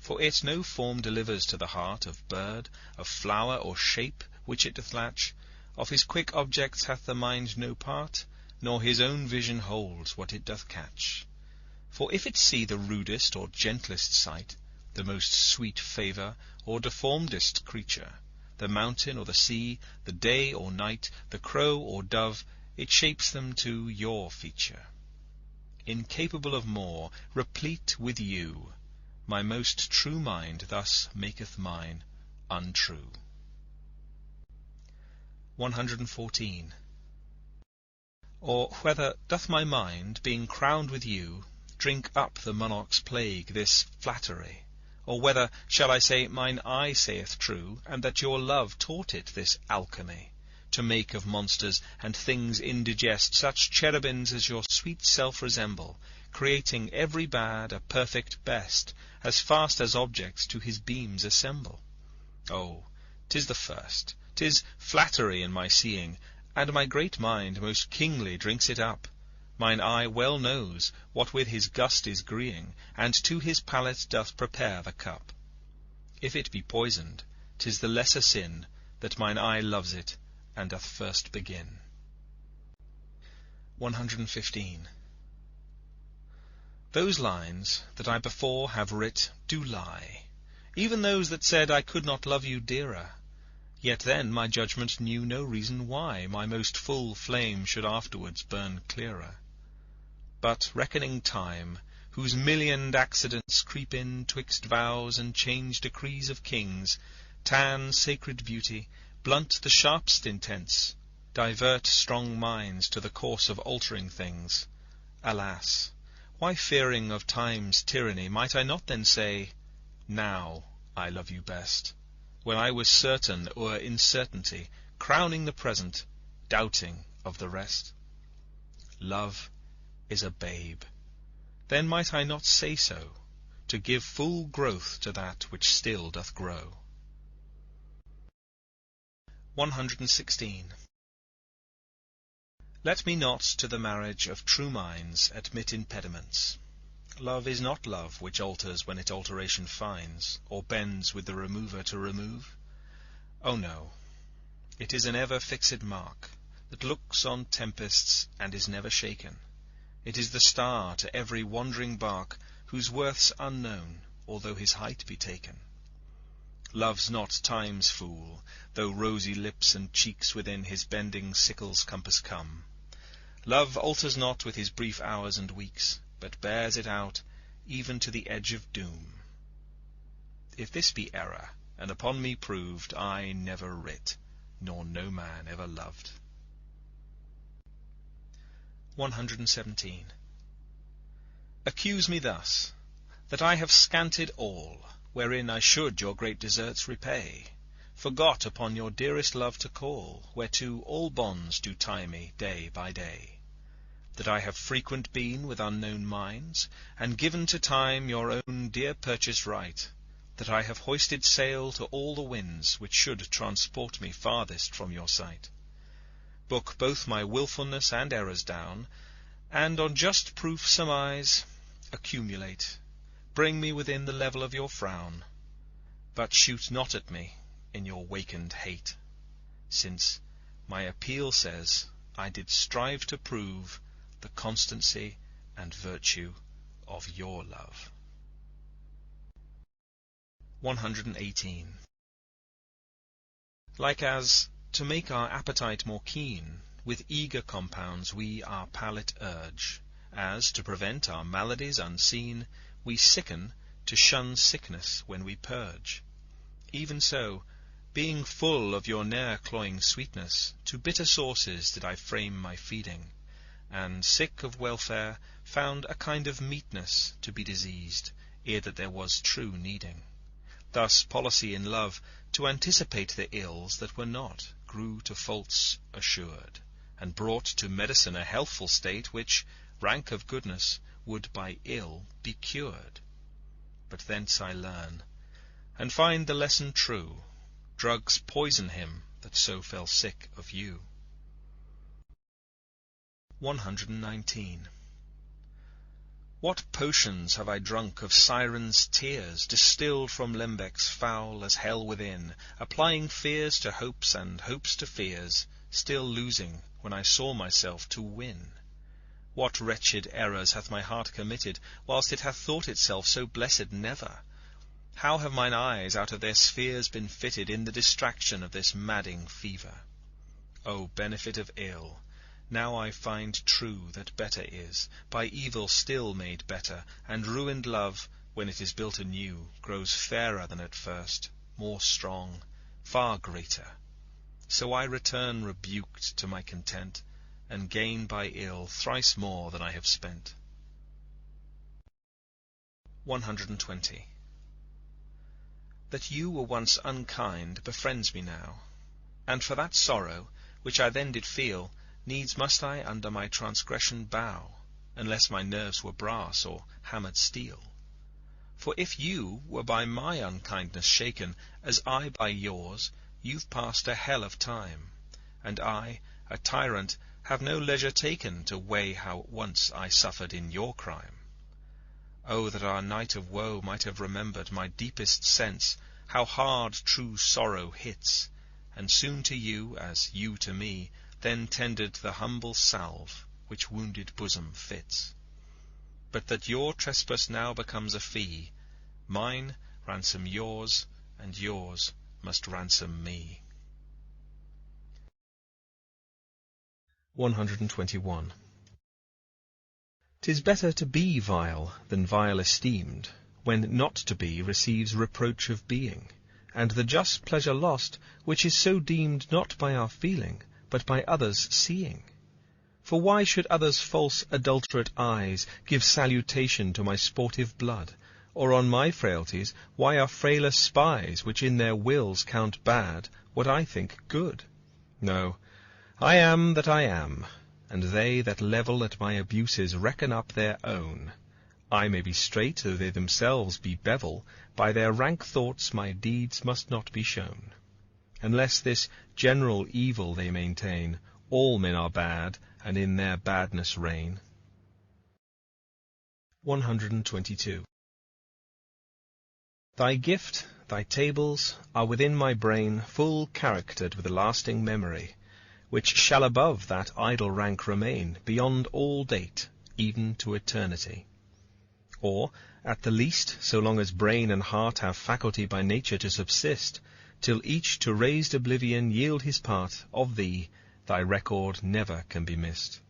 For it no form delivers to the heart of bird, of flower or shape which it doth latch. Of his quick objects hath the mind no part, nor his own vision holds what it doth catch. For if it see the rudest or gentlest sight, the most sweet favour, or deformedest creature, the mountain or the sea, the day or night, the crow or dove, it shapes them to your feature. Incapable of more, replete with you, my most true mind thus maketh mine untrue. 114. Or whether doth my mind, being crowned with you, drink up the monarch's plague, this flattery? Or whether, shall I say, mine eye saith true, and that your love taught it this alchemy, to make of monsters and things indigest such cherubins as your sweet self resemble, creating every bad a perfect best, as fast as objects to his beams assemble? Oh, 'tis the first, 'tis flattery in my seeing, and my great mind most kingly drinks it up. Mine eye well knows what with his gust is greeing, and to his palate doth prepare the cup. If it be poisoned, 'tis the lesser sin that mine eye loves it, and doth first begin. 115. Those lines that I before have writ do lie, even those that said I could not love you dearer. Yet then my judgment knew no reason why my most full flame should afterwards burn clearer. But reckoning time, whose millioned accidents creep in twixt vows and change decrees of kings, tan sacred beauty, blunt the sharpest intents, divert strong minds to the course of altering things. Alas, why fearing of time's tyranny might I not then say, now I love you best, when I was certain o'er uncertainty, crowning the present, doubting of the rest? Love is a babe. Then might I not say so, to give full growth to that which still doth grow? 116. Let me not to the marriage of true minds admit impediments. Love is not love which alters when it alteration finds, or bends with the remover to remove. Oh no, it is an ever fixed mark, that looks on tempests and is never shaken. It is the star to every wandering bark, whose worth's unknown, although his height be taken. Love's not time's fool, though rosy lips and cheeks within his bending sickle's compass come. Love alters not with his brief hours and weeks, but bears it out even to the edge of doom. If this be error, and upon me proved, I never writ, nor no man ever loved. 117. Accuse me thus, that I have scanted all, wherein I should your great deserts repay, forgot upon your dearest love to call, whereto all bonds do tie me day by day. That I have frequent been with unknown minds, and given to time your own dear purchase right, that I have hoisted sail to all the winds which should transport me farthest from your sight. Book both my wilfulness and errors down, and on just proof surmise, accumulate, bring me within the level of your frown, but shoot not at me in your wakened hate, since my appeal says I did strive to prove the constancy and virtue of your love. 118. Like as, to make our appetite more keen, with eager compounds we our palate urge, as, to prevent our maladies unseen, we sicken to shun sickness when we purge. Even so, being full of your ne'er-cloying sweetness, to bitter sources did I frame my feeding, and, sick of welfare, found a kind of meetness to be diseased, ere that there was true needing. Thus policy in love, to anticipate the ills that were not, grew to faults assured, and brought to medicine a healthful state, which, rank of goodness, would by ill be cured. But thence I learn, and find the lesson true, drugs poison him that so fell sick of you. 119. What potions have I drunk of sirens' tears, distilled from lembecs foul as hell within, applying fears to hopes and hopes to fears, still losing when I saw myself to win? What wretched errors hath my heart committed, whilst it hath thought itself so blessed never? How have mine eyes out of their spheres been fitted in the distraction of this madding fever? O benefit of ill! Now I find true that better is, by evil still made better, and ruined love, when it is built anew, grows fairer than at first, more strong, far greater. So I return rebuked to my content, and gain by ill thrice more than I have spent. 120. That you were once unkind befriends me now, and for that sorrow, which I then did feel, needs must I under my transgression bow, unless my nerves were brass or hammered steel. For if you were by my unkindness shaken, as I by yours, you've passed a hell of time, and I, a tyrant, have no leisure taken to weigh how once I suffered in your crime. Oh, that our night of woe might have remembered my deepest sense, how hard true sorrow hits, and soon to you, as you to me, then tendered the humble salve which wounded bosom fits. But that your trespass now becomes a fee, mine ransom yours, and yours must ransom me. 121. 'Tis better to be vile than vile esteemed, when not to be receives reproach of being, and the just pleasure lost, which is so deemed not by our feeling, but by others' seeing. For why should others' false adulterate eyes give salutation to my sportive blood, or on my frailties why are frailer spies, which in their wills count bad what I think good? No, I am that I am, and they that level at my abuses reckon up their own. I may be straight, though they themselves be bevel, by their rank thoughts my deeds must not be shown. Unless this general evil they maintain, all men are bad, and in their badness reign. 122. Thy gift, thy tables, are within my brain full charactered with a lasting memory, which shall above that idle rank remain, beyond all date, even to eternity. Or, at the least, so long as brain and heart have faculty by nature to subsist, till each to raised oblivion yield his part, of thee thy record never can be missed.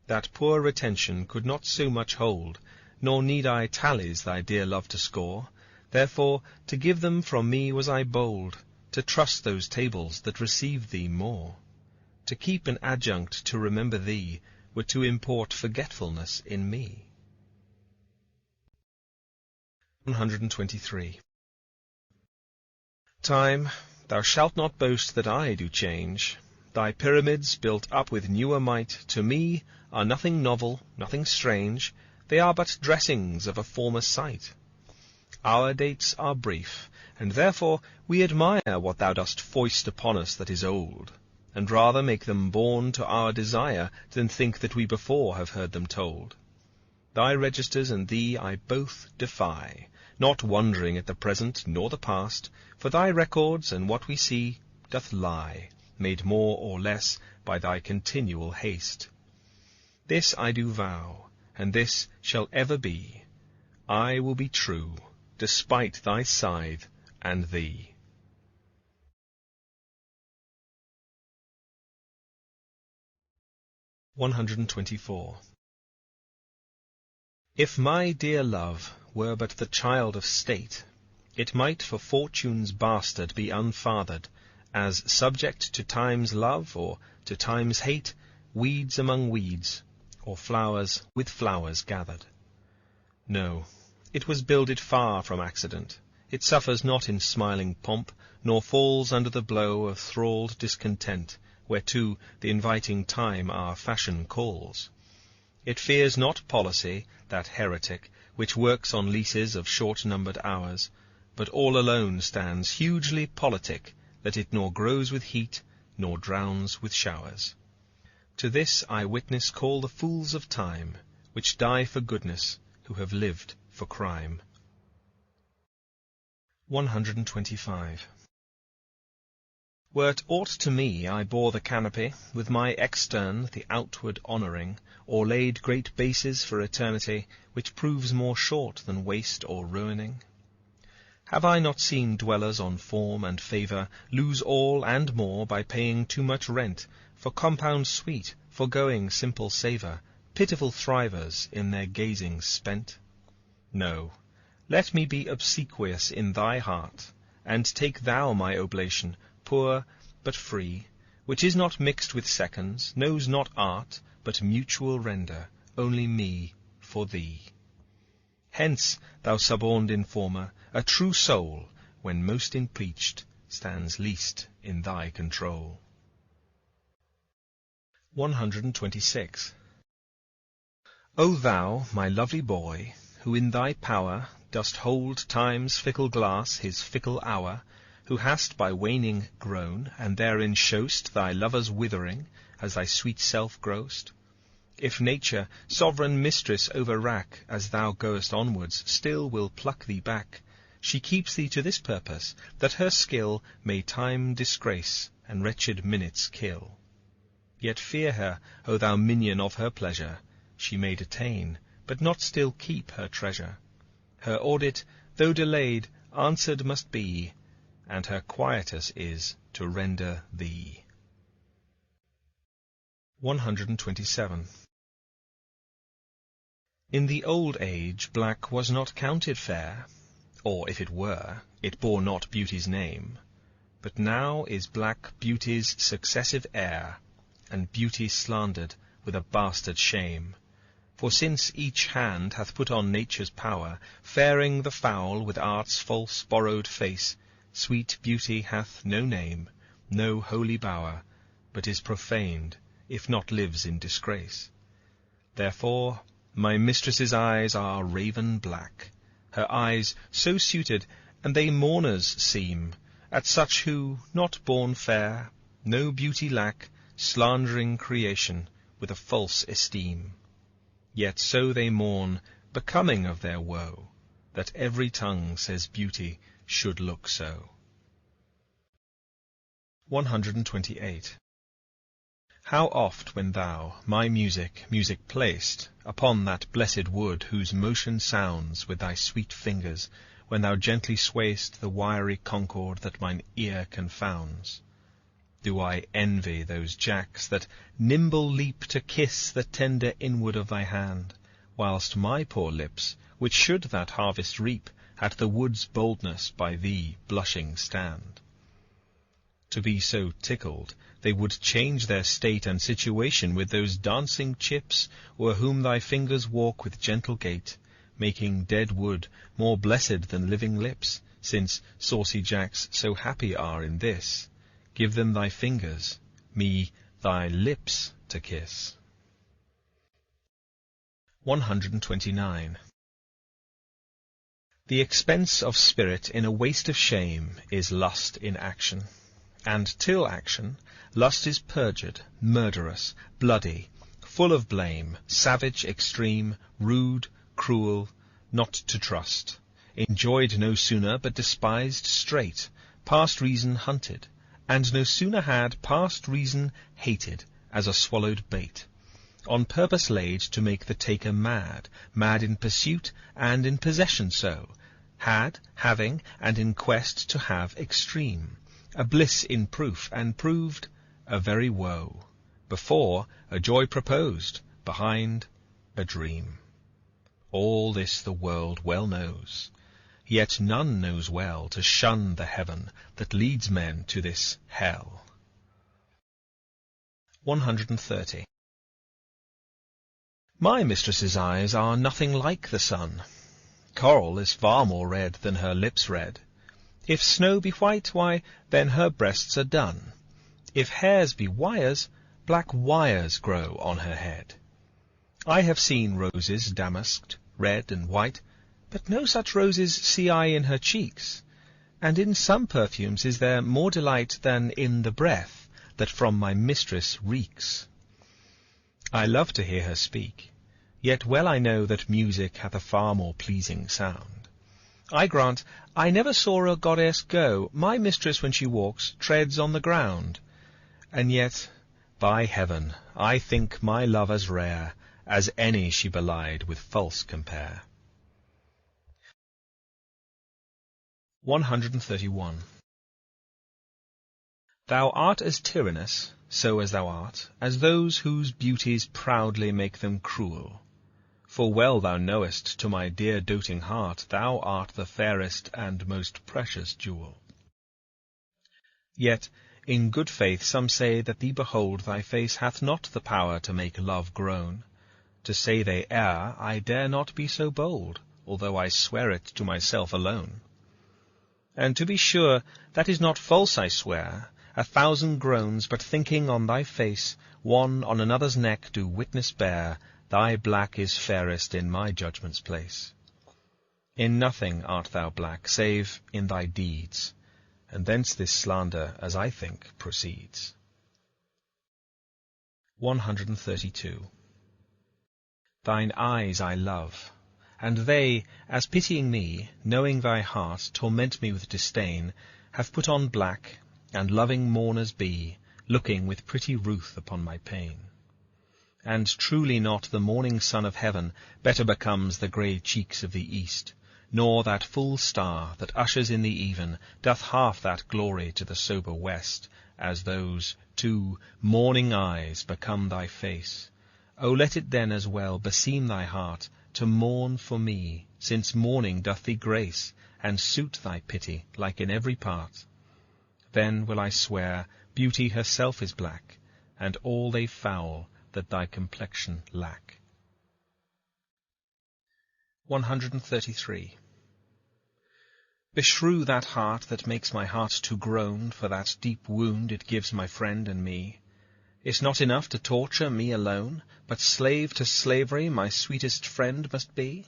That poor retention could not so much hold, nor need I tallies thy dear love to score. Therefore to give them from me was I bold, to trust those tables that received thee more. To keep an adjunct to remember thee were to import forgetfulness in me. 123. Time, thou shalt not boast that I do change. Thy pyramids, built up with newer might, to me are nothing novel, nothing strange. They are but dressings of a former sight. Our dates are brief, and therefore we admire what thou dost foist upon us that is old, and rather make them born to our desire than think that we before have heard them told. Thy registers and thee I both defy, not wondering at the present nor the past, for thy records and what we see doth lie, made more or less by thy continual haste. This I do vow, and this shall ever be, I will be true, despite thy scythe and thee. (124) If my dear love were but the child of state, it might for fortune's bastard be unfathered, as subject to time's love or to time's hate, weeds among weeds, or flowers with flowers gathered. No, it was builded far from accident. It suffers not in smiling pomp, nor falls under the blow of thralled discontent, whereto the inviting time our fashion calls. It fears not policy, that heretic, which works on leases of short-numbered hours, but all alone stands hugely politic, that it nor grows with heat, nor drowns with showers. To this I witness call the fools of time, which die for goodness, who have lived for crime. 125. Were't aught to me I bore the canopy, with my extern the outward honouring, or laid great bases for eternity, which proves more short than waste or ruining? Have I not seen dwellers on form and favour lose all and more by paying too much rent, for compound sweet, foregoing simple savour, pitiful thrivers in their gazing spent? No, let me be obsequious in thy heart, and take thou my oblation, poor but free, which is not mixed with seconds, knows not art, but mutual render, only me for thee. Hence, thou suborned informer, a true soul, when most impeached, stands least in thy control. 126. O thou, my lovely boy, who in thy power dost hold time's fickle glass his fickle hour, who hast by waning grown, and therein show'st thy lover's withering, as thy sweet self grow'st, if nature, sovereign mistress over wrack, as thou goest onwards, still will pluck thee back, she keeps thee to this purpose, that her skill may time disgrace, and wretched minutes kill. Yet fear her, O thou minion of her pleasure, she may detain, but not still keep her treasure. Her audit, though delayed, answered must be, and her quietus is to render thee. 127. In the old age black was not counted fair, or if it were, it bore not beauty's name. But now is black beauty's successive heir, and beauty slandered with a bastard shame. For since each hand hath put on nature's power, fairing the foul with art's false borrowed face, sweet beauty hath no name, no holy bower, but is profaned, if not lives in disgrace. Therefore my mistress's eyes are raven black, her eyes so suited, and they mourners seem, at such who, not born fair, no beauty lack, slandering creation with a false esteem. Yet so they mourn, becoming of their woe, that every tongue says beauty should look so. 128. How oft when thou, my music placed, upon that blessed wood whose motion sounds with thy sweet fingers, when thou gently sway'st the wiry concord that mine ear confounds, do I envy those jacks that nimble leap to kiss the tender inward of thy hand, whilst my poor lips, which should that harvest reap, at the wood's boldness by thee blushing stand. To be so tickled, they would change their state and situation with those dancing chips, o'er whom thy fingers walk with gentle gait, making dead wood more blessed than living lips, since saucy jacks so happy are in this. Give them thy fingers, me thy lips to kiss. 129. The expense of spirit in a waste of shame is lust in action. And till action, lust is perjured, murderous, bloody, full of blame, savage, extreme, rude, cruel, not to trust, enjoyed no sooner, but despised straight, past reason hunted, and no sooner had past reason hated, as a swallowed bait, on purpose laid to make the taker mad, mad in pursuit and in possession so, had, having, and in quest to have extreme, a bliss in proof, and proved a very woe, before a joy proposed, behind a dream. All this the world well knows, yet none knows well to shun the heaven that leads men to this hell. 130. My mistress's eyes are nothing like the sun. Coral is far more red than her lips red. If snow be white, why, then her breasts are dun. If hairs be wires, black wires grow on her head. I have seen roses damasked, red and white, but no such roses see I in her cheeks. And in some perfumes is there more delight than in the breath that from my mistress reeks. I love to hear her speak, yet well I know that music hath a far more pleasing sound. I grant I never saw a goddess go. My mistress, when she walks, treads on the ground. And yet, by heaven, I think my love as rare as any she belied with false compare. 131. Thou art as tyrannous, so as thou art, as those whose beauties proudly make them cruel. For well thou knowest, to my dear doting heart, thou art the fairest and most precious jewel. Yet, in good faith, some say that thee behold thy face hath not the power to make love groan. To say they err, I dare not be so bold, although I swear it to myself alone. And to be sure, that is not false I swear, 1,000 groans, but thinking on thy face, one on another's neck do witness bear, thy black is fairest in my judgment's place. In nothing art thou black, save in thy deeds, and thence this slander, as I think, proceeds. 132. Thine eyes I love, and they, as pitying me, knowing thy heart, torment me with disdain, have put on black, and loving mourners be, looking with pretty ruth upon my pain. And truly not the morning sun of heaven better becomes the grey cheeks of the east, nor that full star that ushers in the even doth half that glory to the sober west, as those two morning eyes become thy face. O let it then as well beseem thy heart to mourn for me, since mourning doth thee grace, and suit thy pity, like in every part. Then will I swear beauty herself is black, and all they foul that thy complexion lack. 133. Beshrew that heart that makes my heart to groan for that deep wound it gives my friend and me. Is not enough to torture me alone, but slave to slavery my sweetest friend must be?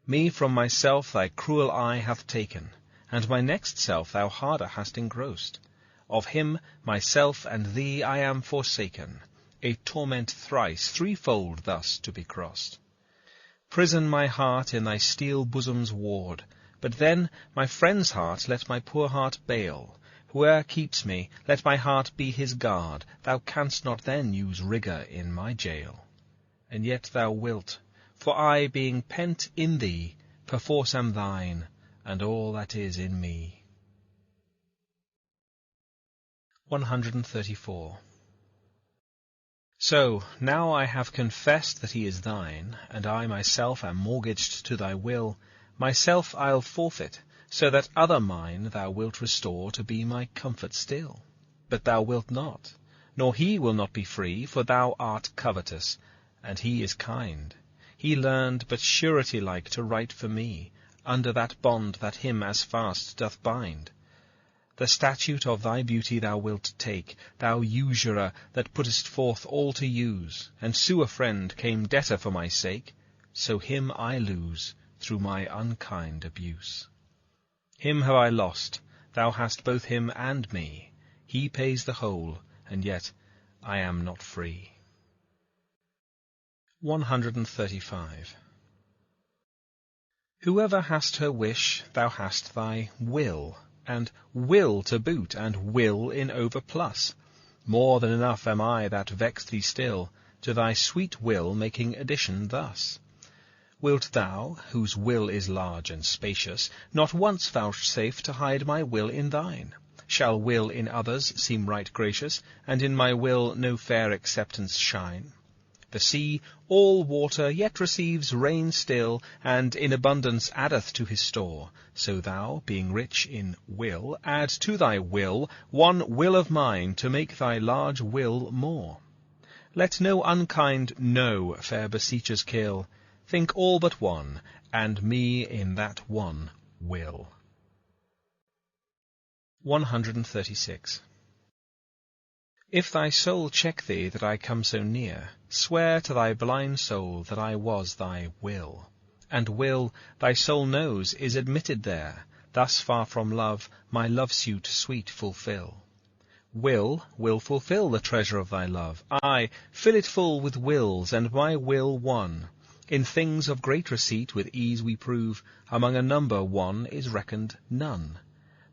Me from myself thy cruel eye hath taken, and my next self thou harder hast engrossed. Of him, myself, and thee I am forsaken, a torment thrice, threefold thus to be crossed. Prison my heart in thy steel bosom's ward, but then my friend's heart let my poor heart bail. Whoe'er keeps me, let my heart be his guard, thou canst not then use rigour in my jail. And yet thou wilt, for I, being pent in thee, perforce am thine, and all that is in me. 134. So, now I have confessed that he is thine, and I myself am mortgaged to thy will, myself I'll forfeit, so that other mine thou wilt restore to be my comfort still. But thou wilt not, nor he will not be free, for thou art covetous, and he is kind. He learned but surety-like to write for me, under that bond that him as fast doth bind. The statute of thy beauty thou wilt take, thou usurer that puttest forth all to use, and sue a friend came debtor for my sake, so him I lose, through my unkind abuse. Him have I lost, thou hast both him and me. He pays the whole, and yet I am not free. 135. Whoever hast her wish, thou hast thy will, and will to boot, and will in overplus. More than enough am I that vex thee still, to thy sweet will making addition thus. Wilt thou, whose will is large and spacious, not once vouchsafe to hide my will in thine? Shall will in others seem right gracious, and in my will no fair acceptance shine? The sea, all water, yet receives rain still, and in abundance addeth to his store. So thou, being rich in will, add to thy will one will of mine, to make thy large will more. Let no unkind no fair beseechers kill. Think all but one, and me in that one will. 136. If thy soul check thee that I come so near, swear to thy blind soul that I was thy will. And will, thy soul knows, is admitted there, thus far from love, my love-suit sweet fulfill. Will fulfill the treasure of thy love, aye, fill it full with wills, and my will one. In things of great receipt with ease we prove, among a number one is reckoned none.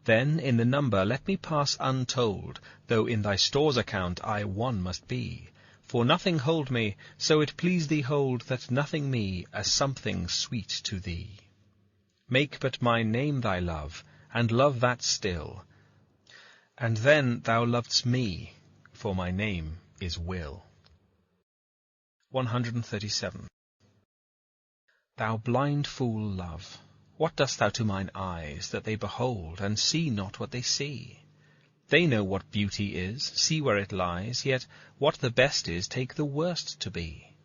Then in the number let me pass untold, though in thy store's account I one must be. For nothing hold me, so it please thee hold that nothing me, a something sweet to thee. Make but my name thy love, and love that still, and then thou lov'st me, for my name is Will. 137. Thou blind fool, love, what dost thou to mine eyes, that they behold, and see not what they see? They know what beauty is, see where it lies, yet what the best is, take the worst to be.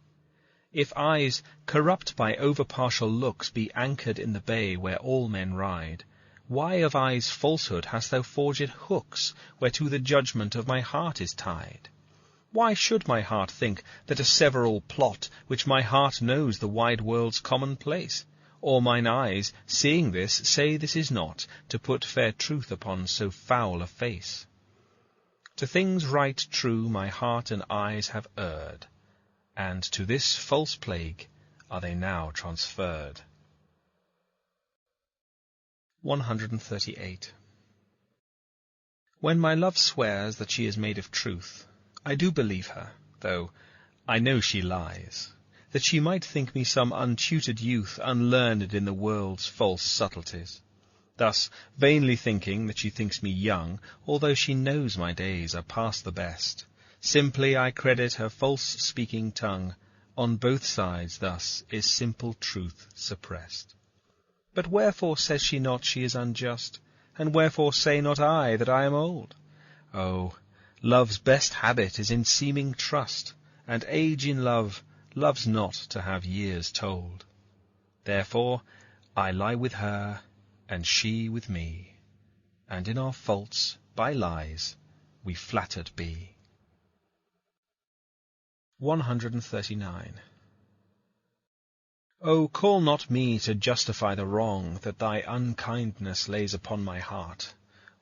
If eyes, corrupt by over-partial looks, be anchored in the bay where all men ride, why of eyes' falsehood hast thou forged hooks, whereto the judgment of my heart is tied? Why should my heart think that a several plot, which my heart knows the wide world's common place? Or mine eyes, seeing this, say this is not, to put fair truth upon so foul a face? To things right true my heart and eyes have erred, and to this false plague are they now transferred. 138. When my love swears that she is made of truth, I do believe her, though I know she lies, that she might think me some untutored youth, unlearned in the world's false subtleties, thus vainly thinking that she thinks me young, although she knows my days are past the best. Simply I credit her false-speaking tongue, on both sides thus is simple truth suppressed. But wherefore says she not she is unjust, and wherefore say not I that I am old? Oh, love's best habit is in seeming trust, and age in love loves not to have years told. Therefore I lie with her, and she with me, and in our faults by lies we flattered be. 139. O call not me to justify the wrong that thy unkindness lays upon my heart.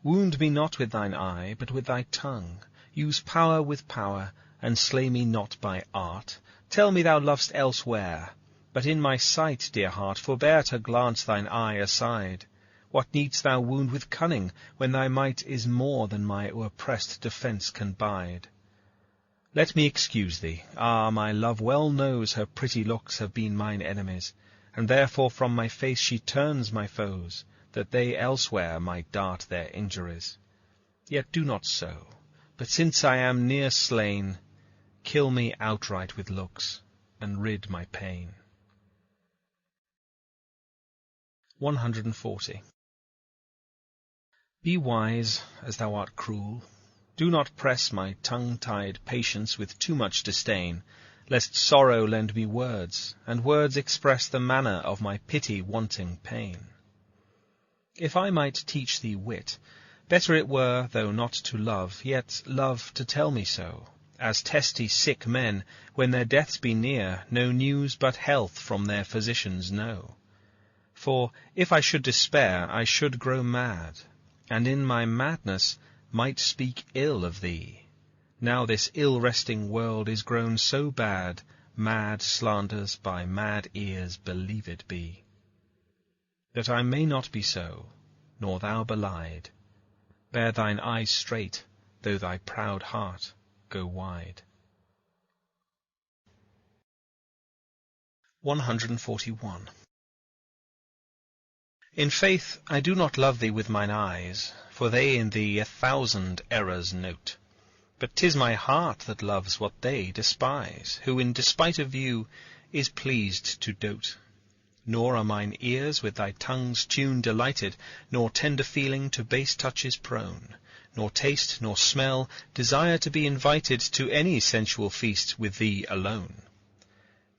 Wound me not with thine eye, but with thy tongue. Use power with power, and slay me not by art. Tell me thou lov'st elsewhere, but in my sight, dear heart, forbear to glance thine eye aside. What needst thou wound with cunning, when thy might is more than my oppressed defence can bide? Let me excuse thee. Ah, my love well knows her pretty looks have been mine enemies, and therefore from my face she turns my foes, that they elsewhere might dart their injuries. Yet do not so, but since I am near slain, kill me outright with looks, and rid my pain. 140. Be wise, as thou art cruel. Do not press my tongue-tied patience with too much disdain, lest sorrow lend me words, and words express the manner of my pity-wanting pain. If I might teach thee wit, better it were, though not to love, yet love to tell me so, as testy sick men, when their deaths be near, no news but health from their physicians know. For if I should despair, I should grow mad, and in my madness might speak ill of thee. Now this ill-resting world is grown so bad, mad slanders by mad ears believed be. That I may not be so, nor thou belied, bear thine eyes straight, though thy proud heart go wide. 141. In faith I do not love thee with mine eyes, for they in thee 1,000 errors note. But 'tis my heart that loves what they despise, who in despite of you is pleased to dote. Nor are mine ears with thy tongue's tune delighted, nor tender feeling to base touches prone, nor taste nor smell desire to be invited to any sensual feast with thee alone.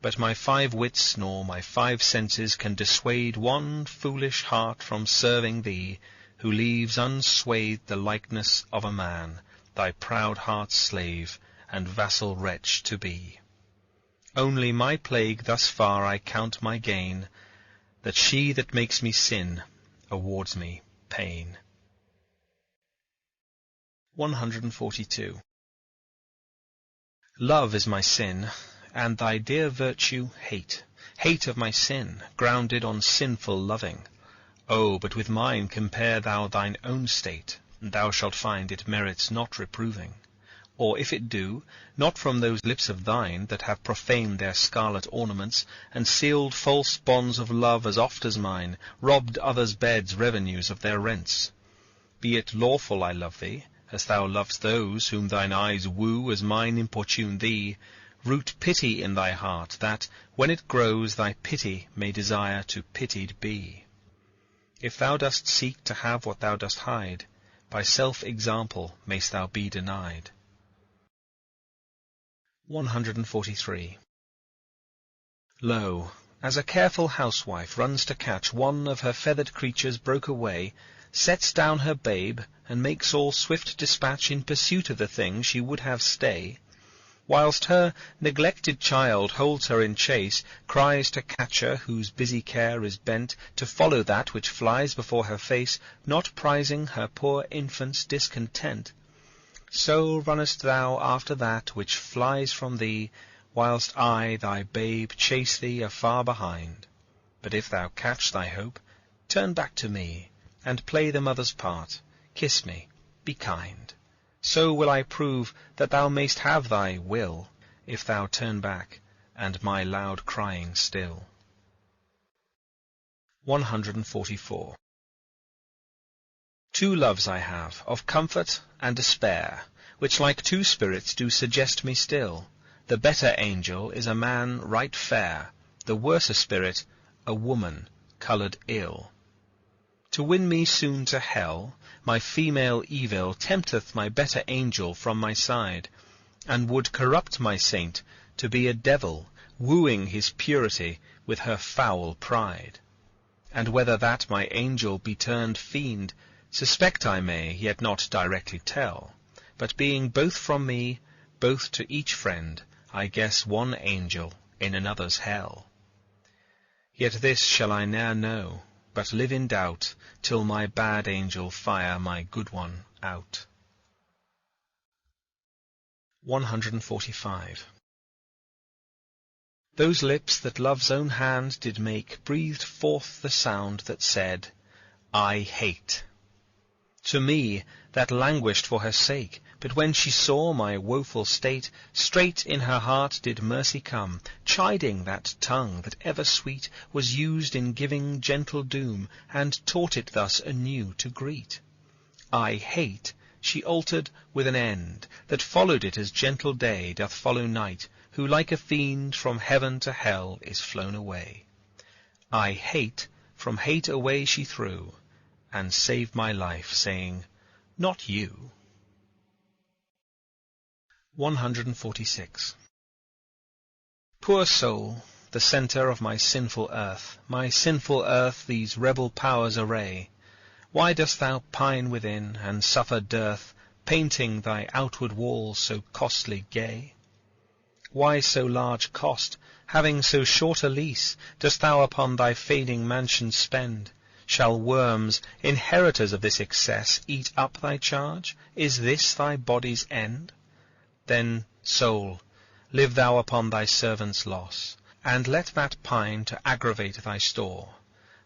But my 5 wits nor my 5 senses can dissuade one foolish heart from serving thee, who leaves unswathed the likeness of a man, thy proud heart's slave and vassal wretch to be. Only my plague thus far I count my gain, that she that makes me sin awards me pain. 142. Love is my sin, and thy dear virtue hate, hate of my sin, grounded on sinful loving. Oh, but with mine compare thou thine own state, and thou shalt find it merits not reproving. Or if it do, not from those lips of thine that have profaned their scarlet ornaments, and sealed false bonds of love as oft as mine, robbed others' beds' revenues of their rents. Be it lawful I love thee, as thou lovest those whom thine eyes woo as mine importune thee, root pity in thy heart, that, when it grows, thy pity may desire to pitied be. If thou dost seek to have what thou dost hide, by self-example mayst thou be denied. 143. Lo, as a careful housewife runs to catch one of her feathered creatures broke away, sets down her babe, and makes all swift dispatch in pursuit of the thing she would have stay, whilst her neglected child holds her in chase, cries to catcher whose busy care is bent to follow that which flies before her face, not prizing her poor infant's discontent. So runnest thou after that which flies from thee, whilst I, thy babe, chase thee afar behind. But if thou catch thy hope, turn back to me, and play the mother's part, kiss me, be kind. So will I prove that thou mayst have thy will, if thou turn back, and my loud crying still. 144. 2 loves I have, of comfort and despair, which like 2 spirits do suggest me still. The better angel is a man right fair, the worser spirit a woman coloured ill. To win me soon to hell, my female evil tempteth my better angel from my side, and would corrupt my saint to be a devil, wooing his purity with her foul pride. And whether that my angel be turned fiend, suspect I may, yet not directly tell. But being both from me, both to each friend, I guess one angel in another's hell. Yet this shall I ne'er know, but live in doubt, till my bad angel fire my good one out. 145. Those lips that love's own hand did make breathed forth the sound that said, I hate. To me, that languished for her sake, but when she saw my woeful state, straight in her heart did mercy come, chiding that tongue that ever sweet was used in giving gentle doom, and taught it thus anew to greet. I hate she altered with an end, that followed it as gentle day doth follow night, who like a fiend from heaven to hell is flown away. I hate, from hate away she threw, and saved my life, saying, Not you. 146. Poor soul, the centre of my sinful earth these rebel powers array. Why dost thou pine within, and suffer dearth, painting thy outward walls so costly gay? Why so large cost? Having so short a lease, dost thou upon thy fading mansion spend? Shall worms, inheritors of this excess, eat up thy charge? Is this thy body's end? Then, soul, live thou upon thy servant's loss, and let that pine to aggravate thy store.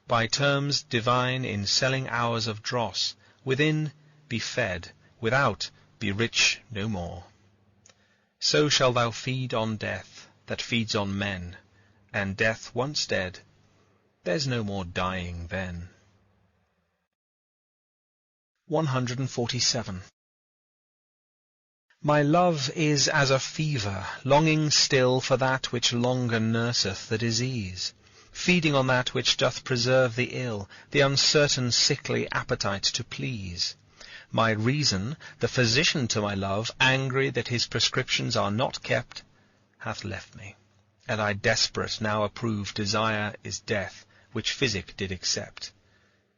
By terms divine in selling hours of dross, within be fed, without be rich no more. So shall thou feed on death, that feeds on men, and death once dead, there's no more dying then. 147. My love is as a fever, longing still for that which longer nurseth the disease, feeding on that which doth preserve the ill, the uncertain sickly appetite to please. My reason, the physician to my love, angry that his prescriptions are not kept, hath left me, and I desperate now approve desire is death, which physic did accept.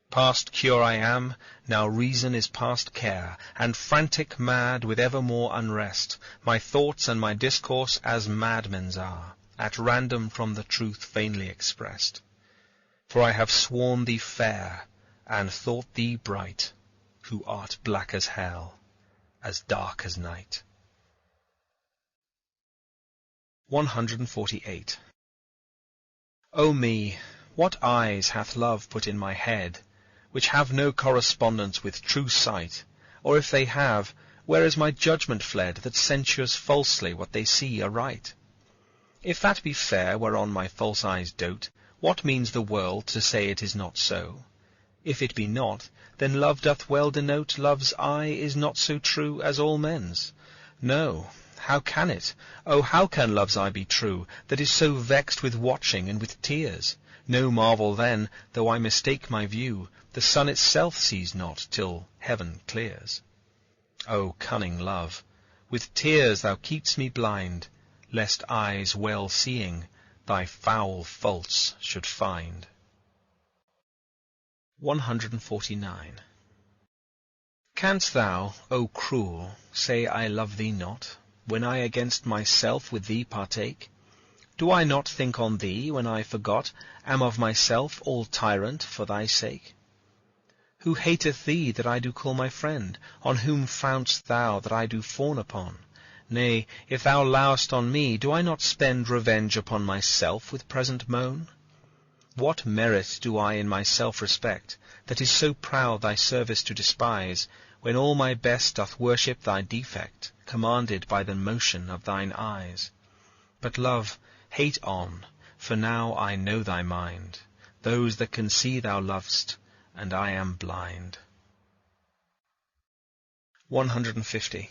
Past cure I am, now reason is past care, and frantic mad with evermore unrest, my thoughts and my discourse as madmen's are, at random from the truth vainly expressed. For I have sworn thee fair, and thought thee bright, who art black as hell, as dark as night. 148. O me, what eyes hath love put in my head, which have no correspondence with true sight? Or if they have, where is my judgment fled, that censures falsely what they see aright? If that be fair whereon my false eyes dote, what means the world to say it is not so? If it be not, then love doth well denote love's eye is not so true as all men's. No, how can it? Oh, how can love's eye be true, that is so vexed with watching and with tears? No marvel then, though I mistake my view, the sun itself sees not till heaven clears. O cunning love, with tears thou keep'st me blind, lest eyes well seeing thy foul faults should find. 149. Canst thou, O cruel, say I love thee not, when I against myself with thee partake? Do I not think on thee, when I forgot, am of myself all tyrant for thy sake? Who hateth thee that I do call my friend? On whom frown'st thou that I do fawn upon? Nay, if thou lour'st on me, do I not spend revenge upon myself with present moan? What merit do I in myself respect, that is so proud thy service to despise, when all my best doth worship thy defect, commanded by the motion of thine eyes? But love, hate on, for now I know thy mind, those that can see thou lov'st, and I am blind. 150.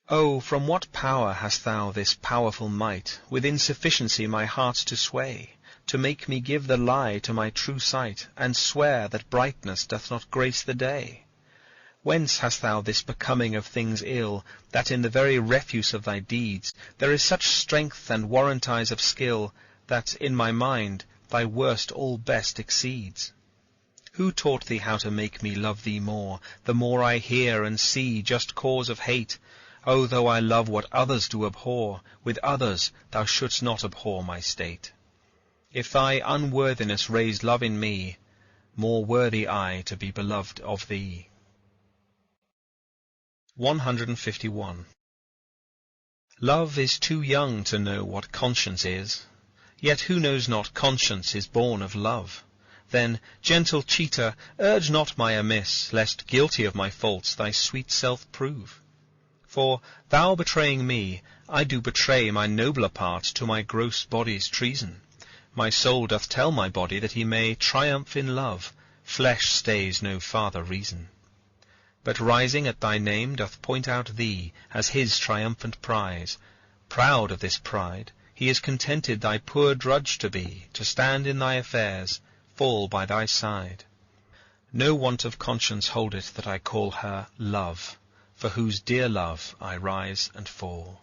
O, from what power hast thou this powerful might, with insufficiency my heart to sway, to make me give the lie to my true sight, and swear that brightness doth not grace the day? Whence hast thou this becoming of things ill, that in the very refuse of thy deeds there is such strength and warrantise of skill, that, in my mind, thy worst all best exceeds? Who taught thee how to make me love thee more, the more I hear and see just cause of hate? O, though I love what others do abhor, with others thou shouldst not abhor my state. If thy unworthiness raised love in me, more worthy I to be beloved of thee. 151. Love is too young to know what conscience is, yet who knows not conscience is born of love? Then, gentle cheater, urge not my amiss, lest guilty of my faults thy sweet self prove. For, thou betraying me, I do betray my nobler part to my gross body's treason. My soul doth tell my body that he may triumph in love, flesh stays no farther reason. But rising at thy name doth point out thee as his triumphant prize. Proud of this pride, he is contented thy poor drudge to be, to stand in thy affairs, fall by thy side. No want of conscience holdeth that I call her love, for whose dear love I rise and fall.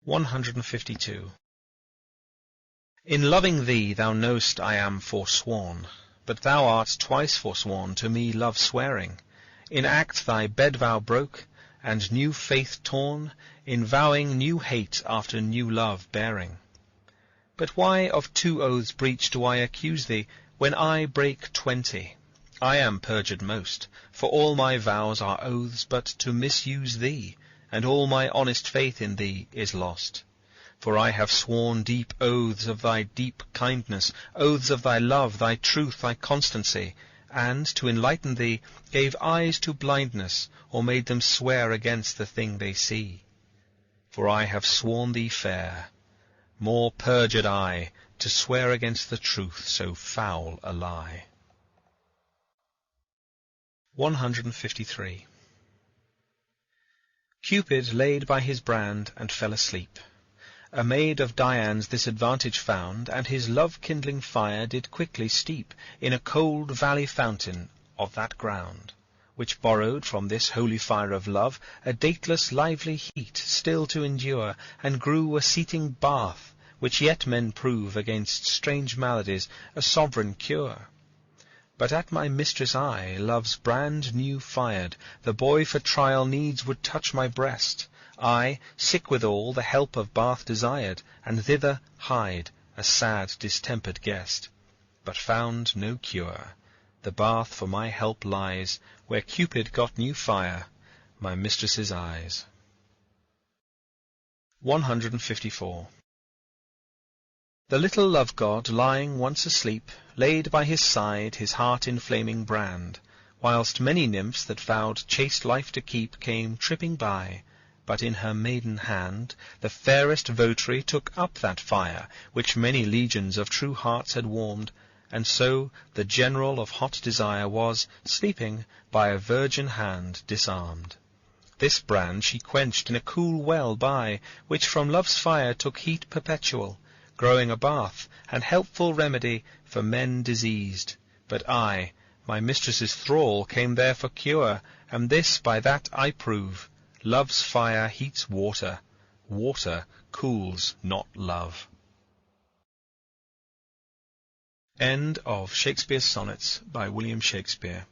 152. In loving thee thou know'st I am forsworn, but thou art twice forsworn to me love swearing. In act thy bed vow broke, and new faith torn, in vowing new hate after new love bearing. But why of 2 oaths breach do I accuse thee, when I break 20? I am perjured most, for all my vows are oaths but to misuse thee, and all my honest faith in thee is lost. For I have sworn deep oaths of thy deep kindness, oaths of thy love, thy truth, thy constancy, and, to enlighten thee, gave eyes to blindness, or made them swear against the thing they see. For I have sworn thee fair, more perjured I, to swear against the truth so foul a lie. 153. Cupid laid by his brand and fell asleep. A maid of Dian's this advantage found, and his love-kindling fire did quickly steep in a cold valley fountain of that ground, which borrowed from this holy fire of love a dateless lively heat still to endure, and grew a seating bath, which yet men prove against strange maladies a sovereign cure. But at my mistress' eye, love's brand new fired, the boy for trial needs would touch my breast. I, sick withal, the help of bath desired, and thither hied, a sad distempered guest. But found no cure. The bath for my help lies, where Cupid got new fire, my mistress's eyes. 154. The little love-god, lying once asleep, laid by his side his heart-inflaming brand, whilst many nymphs that vowed chaste life to keep came tripping by, but in her maiden hand the fairest votary took up that fire which many legions of true hearts had warmed, and so the general of hot desire was, sleeping, by a virgin hand disarmed. This brand she quenched in a cool well by, which from love's fire took heat perpetual, growing a bath and helpful remedy for men diseased. But I, my mistress's thrall, came there for cure, and this by that I prove: love's fire heats water, water cools not love. End of Shakespeare's Sonnets by William Shakespeare.